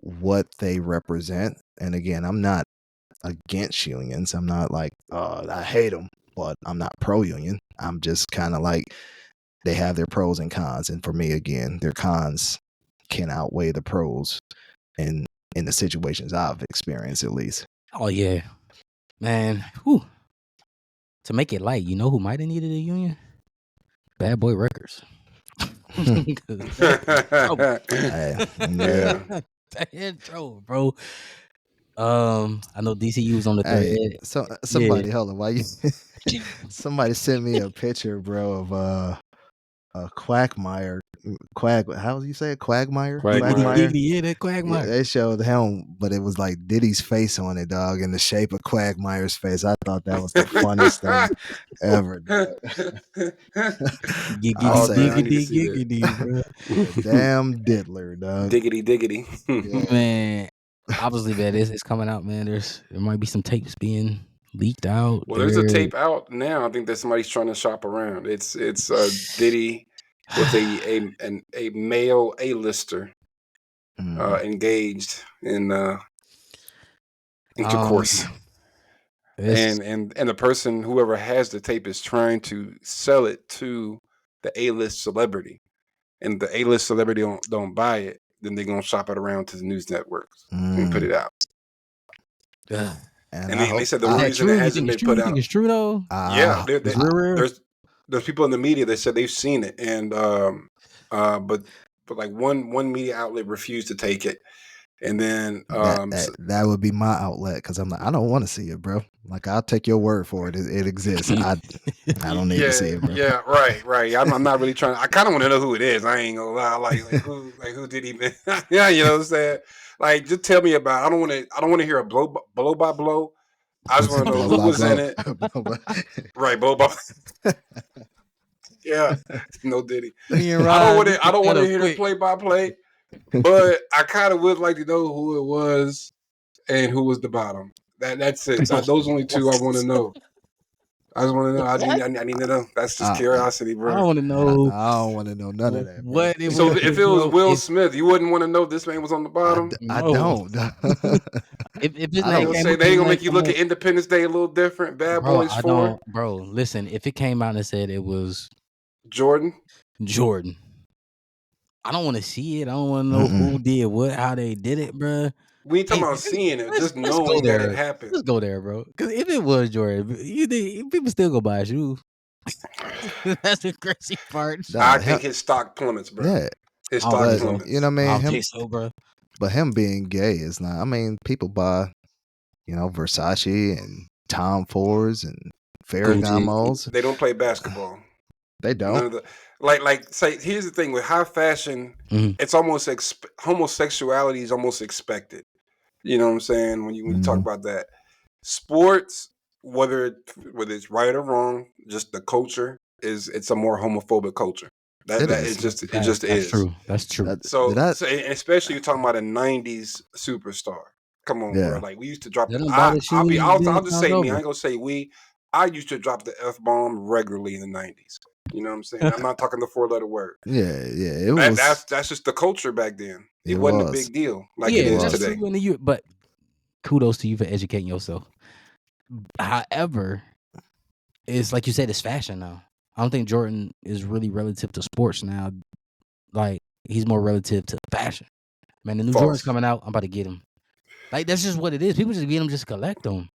what they represent. And again, I'm not against unions. I'm not like, I hate them, but I'm not pro union. I'm just kind of like, they have their pros and cons. And for me, again, their cons can outweigh the pros in the situations I've experienced, at least. Oh yeah, man. Whew. To make it light, you know who might have needed a union? Bad Boy Records. Hey, Yeah. Bad trouble, bro. I know DCU was on the Hey, thread. so somebody, hold on, why you? Somebody sent me a picture, bro, of a Quagmire. How do you say it? Quagmire? Quagmire. Yeah, that Yeah, Quagmire. they showed him, but it was like Diddy's face on it, dog, in the shape of Quagmire's face. I thought that was the funniest thing ever. Dog. I Oh, say, man, I need to see that. Giggity, bro. damn diddler, dog. Diggity. Yeah. Man, obviously, man, it's coming out, man. There might be some tapes being leaked out. Well, there's a tape out now. I think that somebody's trying to shop around. It's Diddy with a male A-lister engaged in intercourse. And the person, whoever has the tape, is trying to sell it to the A-list celebrity, and the A-list celebrity don't buy it. Then they're gonna shop it around to the news networks and put it out. And they said the reason it hasn't been put out. You think it's true though? Yeah, It's real. there's people in the media that said they've seen it, and but like one media outlet refused to take it, and then that would be my outlet, because I'm like, I don't want to see it, bro. Like, I'll take your word for it. It exists. I don't need to see it, bro. Yeah, right. I'm not really trying. I kind of want to know who it is. I ain't gonna lie. Like who did he? Yeah, you know what I'm saying. Like, just tell me about it. I don't want to hear a blow by blow. I just want to know who was in it. Right, blow by. Yeah, no Diddy. I don't want to hear the play by play, but I kind of would like to know who it was and who was the bottom. That's it. Those only 2 I want to know. I just want to know. I need to know. That's just curiosity, bro. I want to know. I don't want to know none of that, bro. What So if it was Will Smith, you wouldn't want to know this man was on the bottom? I don't. If it's I don't say they ain't gonna make you look at Independence Day a little different. Bad Boys 4. Bro, listen. If it came out and said it was Jordan, I don't want to see it. I don't want to know who did what, how they did it, bro. We ain't talking about seeing it, just knowing that it happened. Let's go there, bro. Because if it was Jordan, people still go buy a shoe. That's the crazy part. I think his stock plummets, bro. Yeah, his stock plummets. You know what I mean? I think so, bro. But him being gay is not. I mean, people buy, Versace and Tom Fords and Ferragamos. They don't play basketball. They don't. Like say, here's the thing with high fashion, it's almost homosexuality is almost expected. You know what I'm saying? When you talk about that, sports, whether it's right or wrong, just the culture it's a more homophobic culture. It just is. True. That's true. So and especially you're talking about a '90s superstar, Come on, Yeah. bro. Like we used to drop. Let them buy the shoes. I'll just say me. I ain't gonna say we. I used to drop the F-bomb regularly in the 90s. You know what I'm saying? I'm not talking the 4-letter word. Yeah. It was. That's just the culture back then. It It wasn't a was. big deal like Yeah, it is that's today. true in the U. But kudos to you for educating yourself. However, it's like you said, it's fashion now. I don't think Jordan is really relative to sports now. Like he's more relative to fashion. Man, the new Jordan's coming out. I'm about to get him. Like that's just what it is. People just get them, just collect them.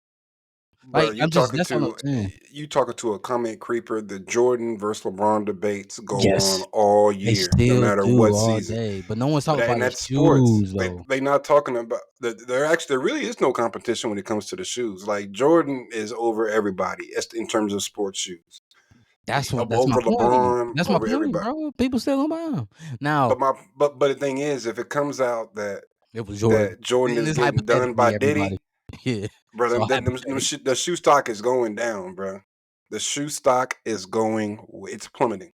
Bro, Like I'm just that's all I'm saying. you talking to a comment creeper. The Jordan versus LeBron debates go Yes. on all They year, still no matter do what all season. day, but no one's talking about And his that's sports. shoes though. They not talking about there really is no competition when it comes to the shoes. Like Jordan is over everybody in terms of sports shoes. That's my over point. LeBron, That's my over point, everybody. bro. People still gonna buy them. Now, But the thing is, if it comes out that it was Jordan. that Jordan is It's getting done by hypothetically, Diddy, everybody. Yeah, bro, so the shoe stock is going down, bro. The shoe stock is it's plummeting.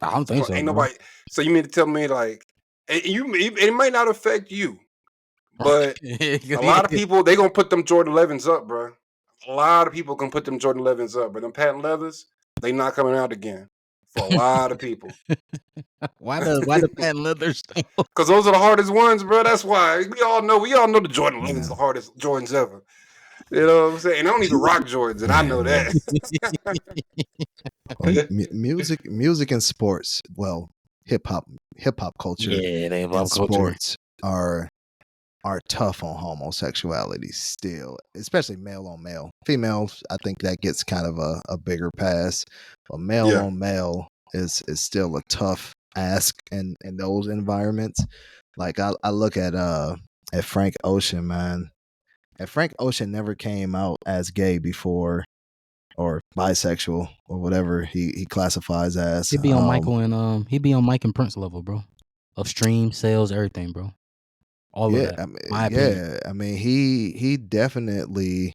I don't think so. Ain't bro. nobody. So you mean to tell me like it might not affect you, but a lot of people they gonna put them Jordan 11s up, bro. A lot of people can put them Jordan 11s up, but them patent leathers they not coming out again for a lot of people. Why the patent leathers? Because those are the hardest ones, bro. That's why we all know the Jordan 11s the hardest Jordans ever. You know what I'm saying? And I don't even rock Jordans, and I know that. Music and sports. Well, hip hop culture. Yeah, they and sports are tough on homosexuality still, especially male on male. Females, I think that gets kind of a bigger pass, but male on male is still a tough ask in those environments. Like I look at Frank Ocean, man. And Frank Ocean never came out as gay before, or bisexual, or whatever he classifies as. He'd be on Michael and he'd be on Mike and Prince level, bro. Of stream sales, everything, bro. All of that. I mean, he definitely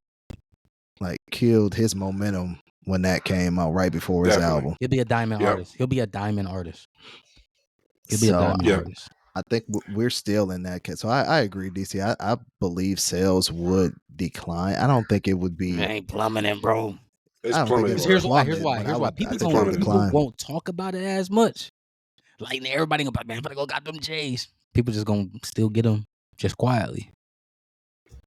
like killed his momentum when that came out right before his album. He'll be a diamond artist. He'll be a diamond artist. He'll be a diamond artist. I think we're still in that case. So I agree, DC. I believe sales would decline. I don't think it would be. It ain't plummeting, bro. It's plummeting. Here's why. People won't talk about it as much. Like everybody gonna be like, man, I'm gonna go got them J's. People just gonna still get them just quietly.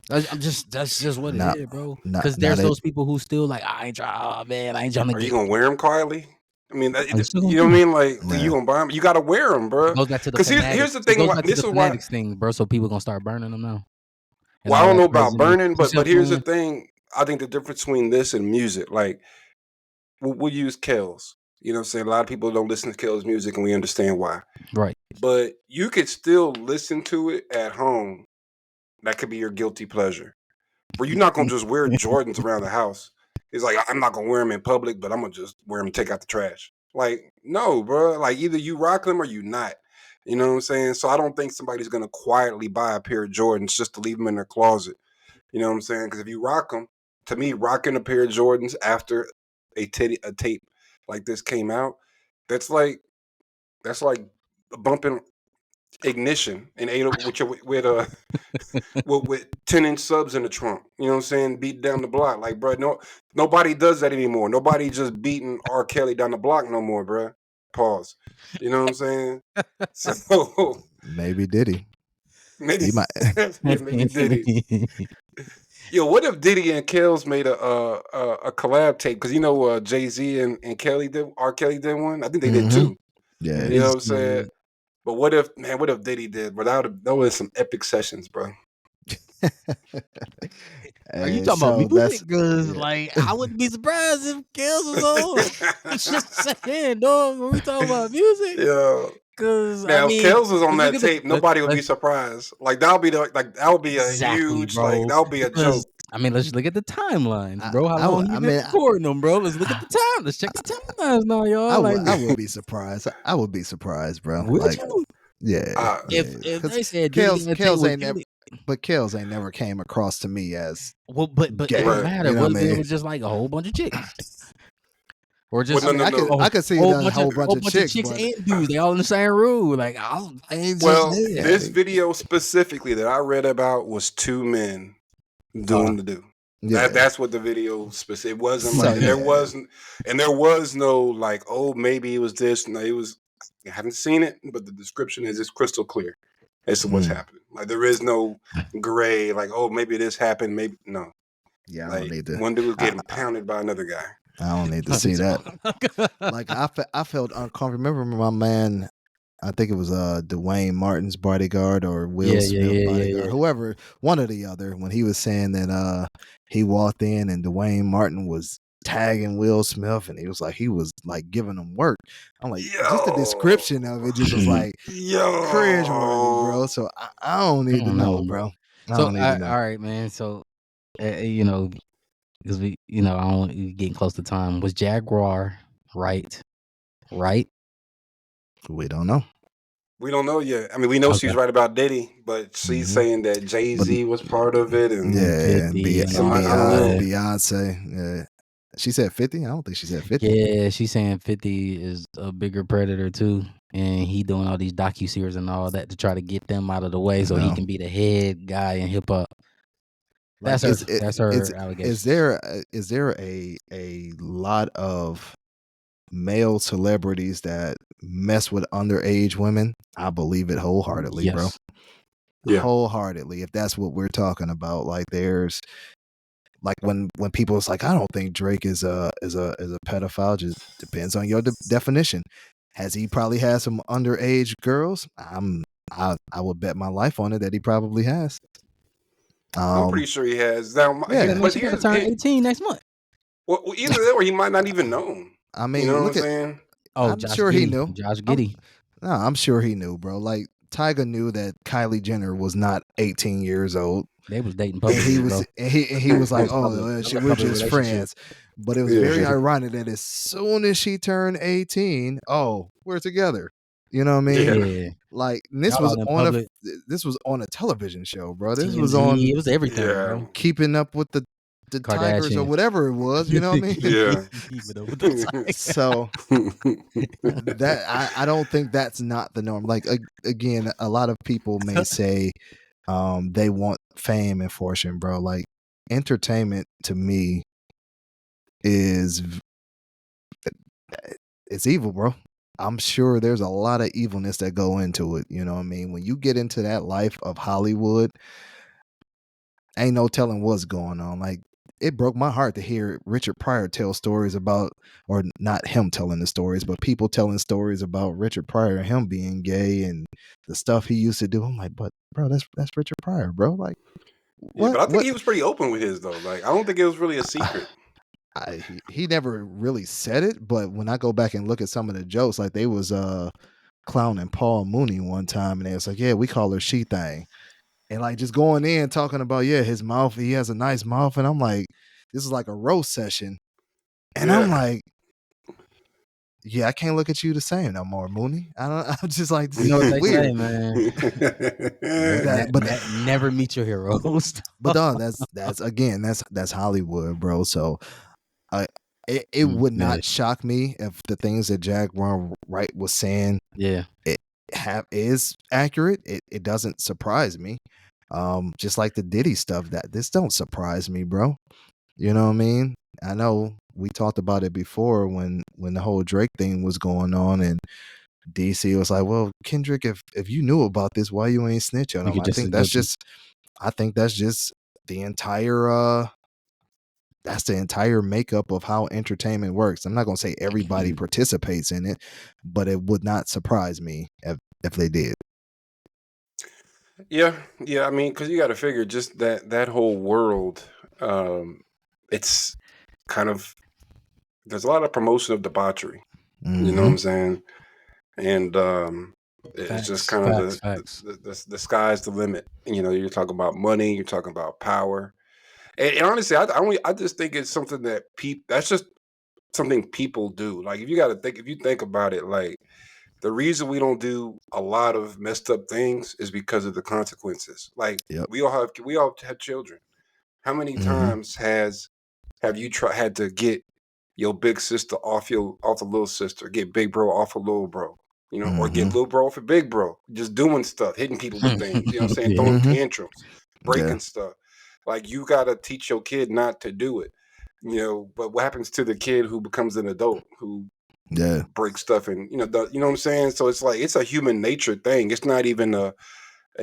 That's just what it is, bro. Because there's those people who still like, I ain't trying to. Are you gonna wear them quietly? I mean, you know what I mean? Like, you gonna buy them? You gotta wear them, bro. Because here's the thing. This is why thing, bro. So people gonna start burning them now. Well, I don't know about burning, but here's the thing. I think the difference between this and music, like, we'll use Kells. You know what I'm saying? A lot of people don't listen to Kells music, and we understand why. Right. But you could still listen to it at home. That could be your guilty pleasure. But you're not gonna just wear Jordans around the house. It's like, I'm not gonna wear them in public, but I'm gonna just wear them and take out the trash. Like, no, bro. Like, either you rock them or you not. You know what I'm saying? So I don't think somebody's gonna quietly buy a pair of Jordans just to leave them in their closet. You know what I'm saying? Because if you rock them, to me, rocking a pair of Jordans after a tape like this came out, that's like bumping Ignition and with 10-inch subs in the trunk. You know what I'm saying? Beat down the block. Like, bro, nobody does that anymore. Nobody just beating R. Kelly down the block no more, bro. Pause. You know what I'm saying? So maybe Diddy. Maybe Diddy. Yo, what if Diddy and Kells made a collab tape? Because Jay-Z and Kelly did. R. Kelly did one. I think they did too. Yeah, you know what I'm saying. But what if Diddy did? But that was some epic sessions, bro. Are you talking about music? Because I wouldn't be surprised if Kells was on. Just saying, dog. When we talking about music, yeah. Because if Kells was on that tape, nobody would be surprised. Like that would be huge. Bro. Like that would be a joke. I mean, let's look at the timelines, bro. How long you been recording them, bro? Let's look at the time. Let's check the timelines now, y'all. I would be surprised. I would be surprised, bro. Would you? Yeah. If they said Kells ain't never, but Kells ain't never came across to me as but gay. It doesn't matter. What if it was just like a whole bunch of chicks? Or Well, just no, I mean, no, no. I could see whole that bunch whole of bunch whole of bunch of chicks, chicks but and dudes. They all in the same room. Like I ain't just Well, there. this video specifically that I read about was two men doing the do. yeah. That's what the video specific. It wasn't So like there yeah, wasn't, and there was no like, oh, maybe it was this. No, it was. I haven't seen it, but the description is it's crystal clear as to what's Mm. happening. Like there is no gray. Like, oh, maybe this happened. Maybe no. yeah. I don't Like need to. one dude was I, getting pounded by another guy. I don't need to see that. Like I felt uncomfortable. Remember my man? I think it was Dwayne Martin's bodyguard or Will Smith bodyguard, whoever, one or the other, when he was saying that he walked in and Dwayne Martin was tagging Will Smith and he was like giving him work. I'm like, just the description of it just was like cringe worthy, bro. So I don't need to know, bro. I So don't need to know. all right, man. So you know, because we, you know, I don't we getting close to time. Was Jaguar right? Right? We don't know. We don't know yet. I mean, we know she's Okay. right about Diddy, but she's saying that Jay-Z was part of it, and Yeah, and 50 and all that. Beyonce. Yeah. She said 50? I don't think she said 50. Yeah, she's saying 50 is a bigger predator too, and he doing all these docuseries and all that to try to get them out of the way so he No. can be the head guy in hip hop. Like, That's her allegation. is there a lot of male celebrities that mess with underage women? I believe it wholeheartedly, bro. Yes. Yeah. Wholeheartedly. If that's what we're talking about, like there's like when people is like, I don't think Drake is a pedophile. Just depends on your definition. Has he probably had some underage girls? I would bet my life on it that he probably has. I'm pretty sure he has. Now, Yeah. But she got to turn 18 next month. Well, either that or he might not even know. I mean, You know look what I'm at. saying? Oh, I'm Josh sure Giddey. he knew. Josh Giddey. No, I'm sure he knew, bro. Like Tyga knew that Kylie Jenner was not 18 years old. They was dating And publicly, he bro. was he was like, That was oh, public. That was a we're public just relationship. friends. But it was Yeah. very ironic that as soon as she turned 18, oh, we're together. You know what I mean? Yeah. Yeah. Like this Y'all was out in on public. this was on a television show, bro. This TMZ, was on it was everything, Yeah. bro. Keeping Up with the Tigers or Kardashians. whatever it was. You know what I mean? Yeah. Keep it up with the Tigers. So that I don't think that's not the norm. Like again, a lot of people may say they want fame and fortune, bro. Like entertainment to me is it's evil, bro. I'm sure there's a lot of evilness that go into it. You know what I mean? When you get into that life of Hollywood, ain't no telling what's going on. Like it broke my heart to hear Richard Pryor tell stories about, or not him telling the stories, but people telling stories about Richard Pryor and him being gay and the stuff he used to do. I'm like, but bro, that's Richard Pryor, bro. Like, Yeah, what? but I think he was pretty open with his though. Like, I don't think it was really a secret. He never really said it, but when I go back and look at some of the jokes, like they was clowning Paul Mooney one time, and they was like, yeah, we call her She Thing. And like just going in talking about, yeah, his mouth, he has a nice mouth. And I'm like, this is like a roast session. And I'm like, yeah, I can't look at you the same no more, Mooney. I'm just like, this You know is what they weird. say, man. Never meet your heroes. But no, that's again, that's Hollywood, bro. So it would not shock me if the things that Jaguar Wright was saying is accurate. It doesn't surprise me. Just like the Diddy stuff, that this don't surprise me, bro. You know what I mean? I know we talked about it before when the whole Drake thing was going on, and DC was like, well, Kendrick, if you knew about this, why you ain't snitch on him? I think that's just the entire that's the entire makeup of how entertainment works. I'm not gonna say everybody participates in it, but it would not surprise me if they did. Yeah. I mean, because you got to figure just that whole world. It's kind of there's a lot of promotion of debauchery. Mm-hmm. You know what I'm saying? And it's just kind of the sky's the limit. You know, you're talking about money, you're talking about power, and honestly, I just think it's something that that's just something people do. Like if you think about it, like the reason we don't do a lot of messed up things is because of the consequences. Like we all have children. How many times have you had to get your big sister off the little sister, get big bro off a little bro, or get Mm-hmm. little bro off a big bro, just doing stuff, hitting people with things, you know what I'm saying, Yeah. throwing Mm-hmm. tantrums, breaking Yeah. stuff. Like you gotta teach your kid not to do it, but what happens to the kid who becomes an adult who Yeah. breaks stuff and you know what I'm saying? So it's like it's a human nature thing. It's not even a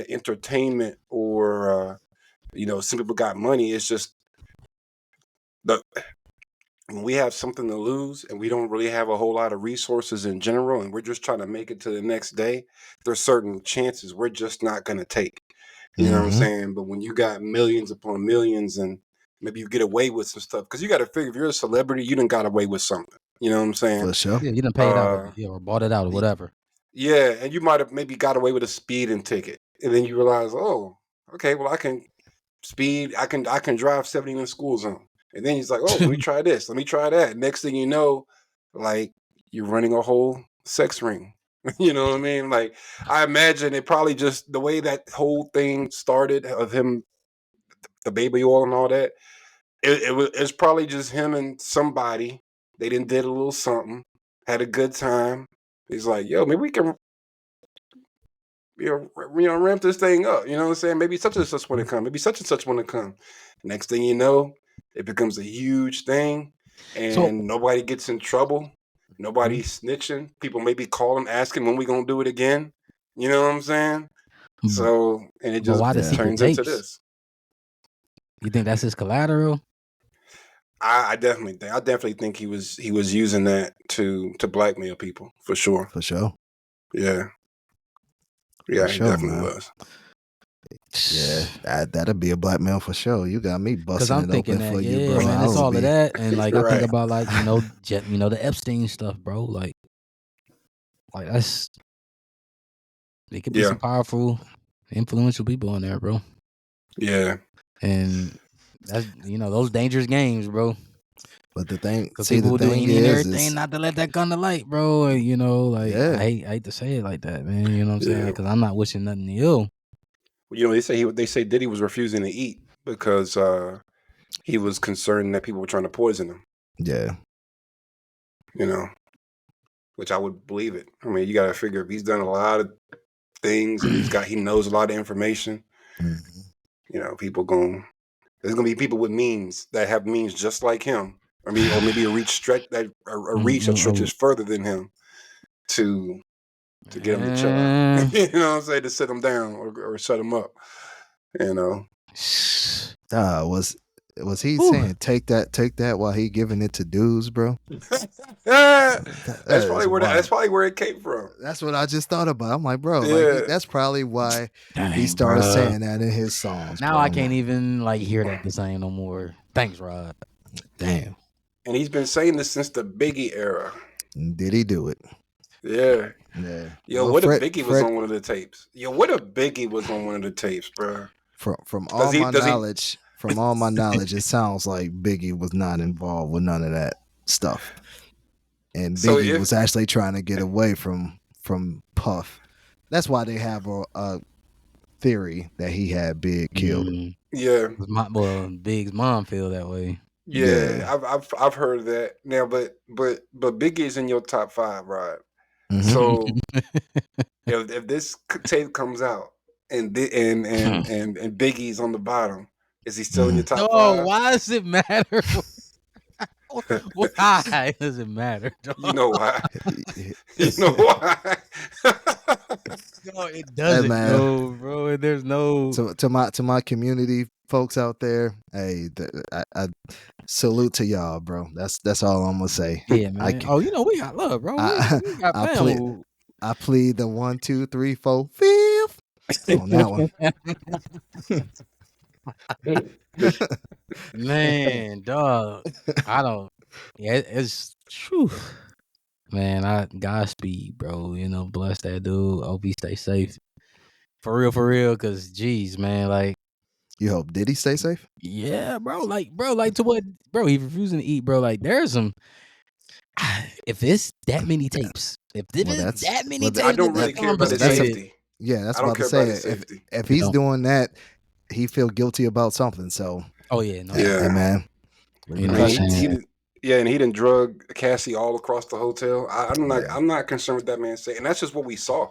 entertainment or some people got money. It's just the when we have something to lose and we don't really have a whole lot of resources in general and we're just trying to make it to the next day, there's certain chances we're just not going to take. You know what I'm Mm-hmm. saying? But when you got millions upon millions and maybe you get away with some stuff, because you got to figure if you're a celebrity, you done got away with something. You know what I'm saying? For sure. Yeah, you done paid out Uh, or bought it out or y- whatever. yeah, and you might have maybe got away with a speeding ticket, and then you realize, oh, okay, well I can speed, I can drive 70 in the school zone, and then he's like, oh, let me try this, let me try that. Next thing you know, like you're running a whole sex ring. You know what I mean? Like I imagine it probably just the way that whole thing started of him, the baby oil and all that. It's probably just him and somebody. They did a little something, had a good time. He's like, yo, maybe we can ramp this thing up. You know what I'm saying? Maybe such and such want to come. Maybe such and such want to come. Next thing you know, it becomes a huge thing, So and nobody gets in trouble. Nobody's snitching. People maybe call him asking when we gonna do it again. You know what I'm saying? So, and it but just why the Yeah. secret turns into tapes? this. You think that's his collateral? I definitely think he was using that to blackmail people for sure. For sure. Yeah, For he sure, definitely man. was. Yeah, that'd be a blackmail for sure. You got me Because busting I'm it thinking open that, for you, yeah, bro. man, I it's would all of be that, and like I think Right. about like the Epstein stuff, bro. Like that's it could be Yeah. some powerful, influential people in there, bro. Yeah. And that's those dangerous games, bro. But the thing, Because see, people the will do thing any and is everything not to let that come to light, bro. And, like Yeah. I hate to say it like that, man. You know what I'm saying? Yeah. Because I'm not wishing nothing to you. Well, they say Diddy was refusing to eat because he was concerned that people were trying to poison him. Yeah. Which I would believe it. I mean, you got to figure if he's done a lot of things and he knows a lot of information. Mhm. There's gonna be people with means that have means just like him, or maybe a reach that stretches further than him to get him to chill out. You know what I'm saying? To sit him down or shut him up. Was he saying take that while he giving it to dudes, bro? That's probably where it came from. That's what I just thought about. I'm like, bro, Yeah. that's probably why Dang, he started bruh. saying that in his songs. Now bro. I can't even hear that the same no more. Thanks, Rod. Damn. And he's been saying this since the Biggie era. Did he do it? Yeah. Yeah. Yo, Well, what if Biggie was on one of the tapes? Bro? From all my knowledge, it sounds like Biggie was not involved with none of that stuff. And Biggie was actually trying to get away from Puff. That's why they have a theory that he had Big killed. Yeah. Big's mom feel that way. Yeah. I've heard of that. Now, but Biggie is in your top 5, right? Mhm. So if this tape comes out and Biggie's on the bottom, is he still in your top 5? No, why does it matter? Why does it matter? You know why? You know why? No, it doesn't, no, bro. There's no. To my community folks out there, hey, I salute to y'all, bro. That's all I'm gonna say. Yeah, man. We got love, bro. We got family. I plead the 1, 2, 3, 4, 5th on that one. Man, dog. I don't. Yeah, it's true. Man, Godspeed, bro. Bless that dude. Hope he stay safe. For real. Cause, geez, man, you hope Diddy stay safe? Yeah, bro. To what, bro? He's refusing to eat, bro. Like, there's some. If it's that many tapes, tapes, I don't really care about his safety. Yeah, that's about to say. If he's doing that, he feel guilty about something. So. Oh yeah, no. Yeah, man. Yeah, and he done drug Cassie all across the hotel. Yeah. I'm not concerned with that man's safety, and that's just what we saw.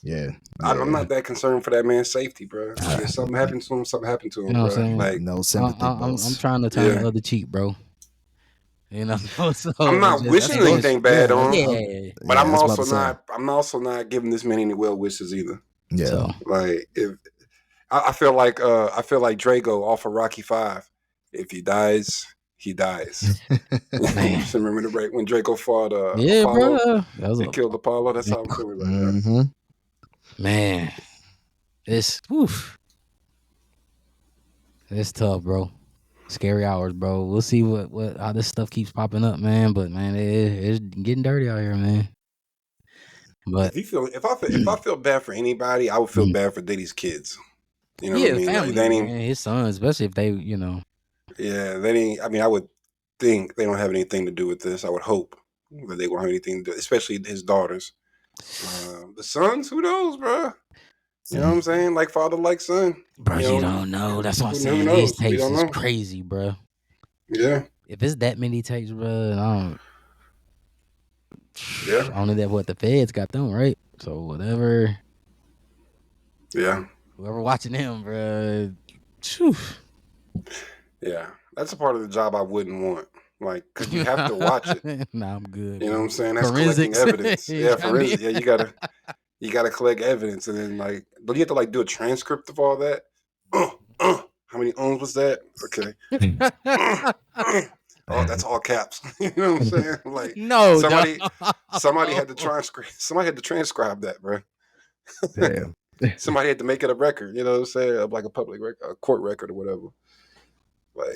Yeah. I'm not that concerned for that man's safety, bro. Like if something happened to him, something happened to You him, know what bro. I'm saying? Like No sympathy, I'm boss. trying to turn the other cheek, bro. You know, so I'm not wishing anything bad on him, Yeah. but Yeah, I'm I was about also to say. not. I'm also not giving this man any well wishes either. Yeah. So Like if I feel like Drago off of Rocky 5. If he dies, he dies. Man. Remember the break when Draco fought Yeah, Apollo? bro. That was He killed Apollo. That's how I'm feeling right now. Mm-hmm. Man. It's tough, bro. Scary hours, bro. We'll see what how this stuff keeps popping up, man. But man, it's getting dirty out here, man. But If I feel bad for anybody, I would feel bad for Diddy's kids. You know what I mean? family, Like, man, his sons, especially if they, you know. yeah, they ain't. I mean, I would think they don't have anything to do with this. I would hope that they won't have anything to do, especially his daughters. The sons, who knows, bro? You know what I'm saying? Like father, like son. Bro, you don't know. That's what I'm Who saying. knows? These We tapes don't is know. crazy, bro. Yeah. If it's that many tapes, bro, Yeah. only that what the feds got them, right? So whatever. Yeah. Whoever watching him, bro. Yeah. That's a part of the job I wouldn't want. Like, because you have to watch it. Nah, I'm good. You know what I'm saying? That's Forensics. collecting evidence. Yeah, forensics. Yeah, you gotta collect evidence, and then like, don't you have to like do a transcript of all that? How many ohms was that? Okay. Oh, that's all caps. You know what I'm saying? Like, No, somebody had to transcribe. Somebody had to transcribe that, bro. Damn. Somebody had to make it a record. You know what I'm saying? Of like a public record, a court record or whatever. Like,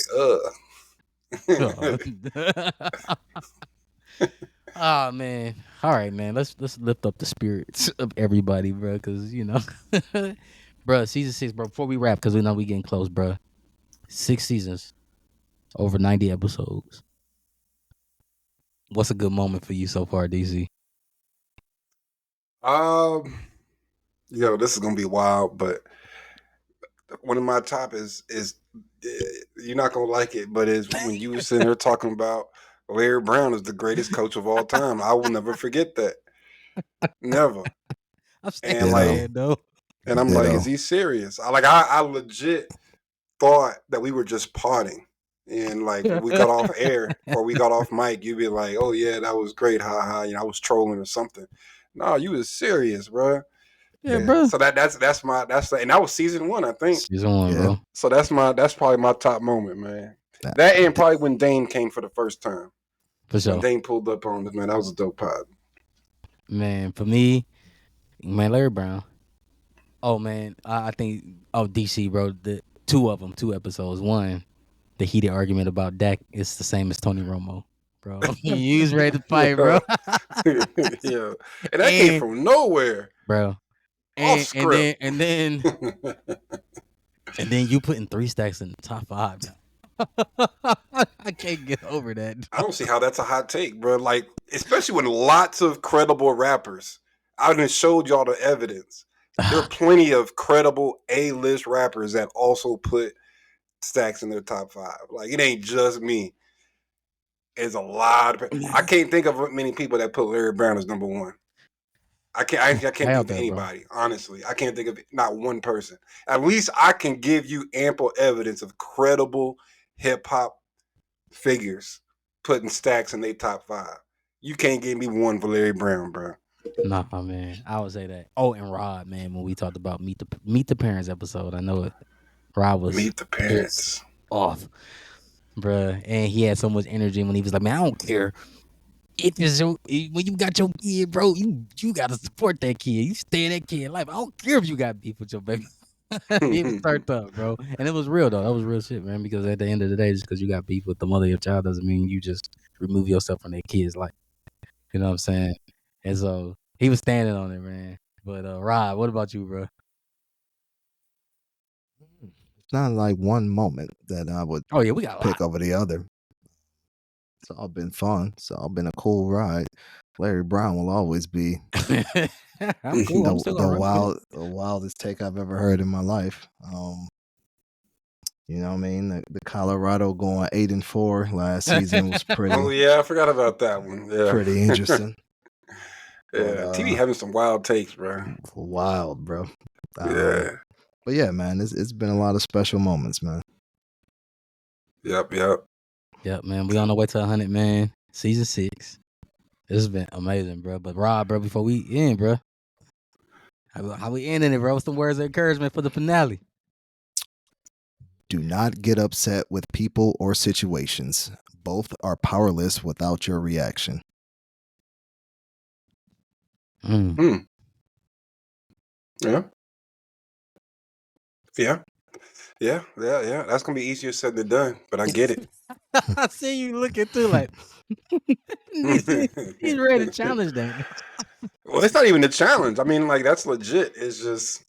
Oh man. All right, man. Let's lift up the spirits of everybody, bro. Cause you know, bro, season 6, bro. Before we wrap, cause we know we getting close, bro. 6 seasons, over 90 episodes. What's a good moment for you so far, DC? This is gonna be wild, but one of my top is you're not gonna like it, but is when you were sitting here talking about Larry Brown is the greatest coach of all time. I will never forget that. Never. And like, though. And I'm like, is he serious? I legit thought that we were just potting. And like we got off air or we got off mic, you'd be like, "Oh yeah, that was great, ha. You know, I was trolling or something." No, you was serious, bro. Yeah, bro. So and that was season 1, I think. Season 1, bro. So that's probably my top moment, man. That and probably when Dame came for the first time. For sure. When Dame pulled up on us, man, that was a dope pod. Man, for me, man, Larry Brown. Oh man, I think DC, bro. The 2 episodes. One, the heated argument about Dak is the same as Tony Romo, bro. He was ready to fight, bro. Yeah, and that came from nowhere, bro. Off script. And then you putting 3 Stacks in the top 5. I can't get over that. I don't see how that's a hot take, bro. Like, especially when lots of credible rappers. I done showed y'all the evidence. There are plenty of credible A-list rappers that also put Stacks in their top 5. Like, it ain't just me. It's a lot of. I can't think of many people that put Larry Brown as number 1. I can't think of anybody, honestly. I can't think of not one person. At least I can give you ample evidence of credible hip-hop figures putting Stacks in their top 5. You can't give me one for Larry Brown, bro. Nah, man. I would say that. Oh, and Rod, man, when we talked about Meet the Parents episode, I know it. Rod was Meet the Parents off, bruh. And he had so much energy when he was like, man, I don't care. When you got your kid, bro, you gotta support that kid. You stay in that kid life. I don't care if you got beef with your baby. He was turned up, bro. And it was real though. That was real shit, man. Because at the end of the day, just because you got beef with the mother of your child doesn't mean you just remove yourself from that kid's life. You know what I'm saying? And so he was standing on it, man. But Rod, what about you, bro? It's not like one moment that I would we got pick over the other. It's all been fun. It's all been a cool ride. Larry Brown will always be I'm cool. the wildest take I've ever heard in my life. You know what I mean? The Colorado going 8-4 last season was Oh pretty yeah, I forgot about that one. Yeah, pretty interesting. But yeah. TV having some wild takes, bro. wild, bro. Yeah. But yeah, man, it's been a lot of special moments, man. Yep. Yep, man. We on the way to 100, man. Season 6. This has been amazing, bro. But Rob, bro, before we end, bro, how we ending it, bro? What's some words of encouragement for the finale? Do not get upset with people or situations. Both are powerless without your reaction. Mm. Yeah. That's gonna be easier said than done, but I get it. I see you looking through like he's ready to challenge that. Well, it's not even a challenge. I mean, like that's legit. It's just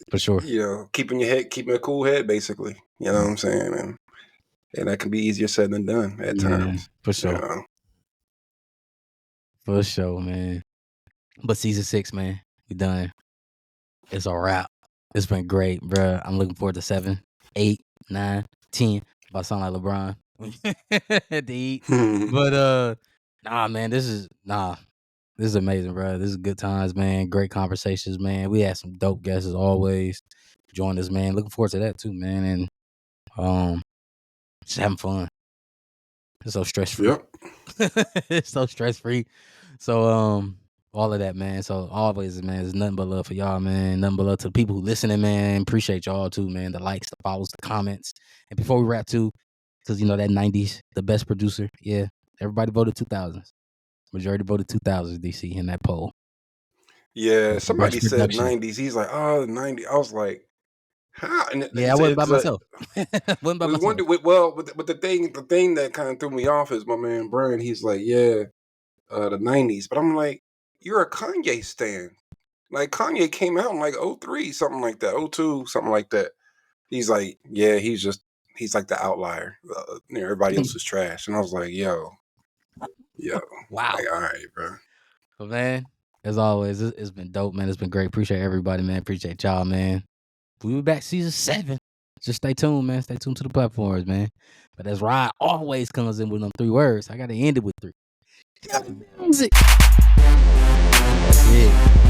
For sure. keeping a cool head, basically. You know what I'm saying? And that can be easier said than done at times. For sure. You know? For sure, man. But season 6, man, we done. It's a wrap. It's been great, bro. I'm looking forward to 7, 8, 9, 10. If I sound like LeBron. To eat. But nah, man, this is amazing, bro. This is good times, man. Great conversations, man. We had some dope guests as always. Join us, man. Looking forward to that too, man. And just having fun. It's so stress free. Yep. It's so stress free. So all of that, man. So always, man, there's nothing but love for y'all, man. Nothing but love to the people who listening, man. Appreciate y'all too, man. The likes, the follows, the comments. And before we wrap too, because that 90s, the best producer. Yeah. Everybody voted 2000s. Majority voted 2000s, DC, in that poll. Yeah, somebody Best said production. 90s. He's like, oh, the 90s. I was like, how? And Yeah, I wasn't by myself. Wasn't by we myself. wonder, but the thing that kind of threw me off is my man Brian. He's like, yeah, the 90s. But I'm like, you're a Kanye stan. Like Kanye came out in like 03, something like that, 02, something like that. He's like, yeah, he's like the outlier. Everybody else is trash. And I was like, yo. Wow. Like, all right, bro. But man, as always, it's been dope, man. It's been great. Appreciate everybody, man. Appreciate y'all, man. We'll be back season 7. Just stay tuned, man. Stay tuned to the platforms, man. But as Rod always comes in with them 3 words, I got to end it with 3. Music. Yeah.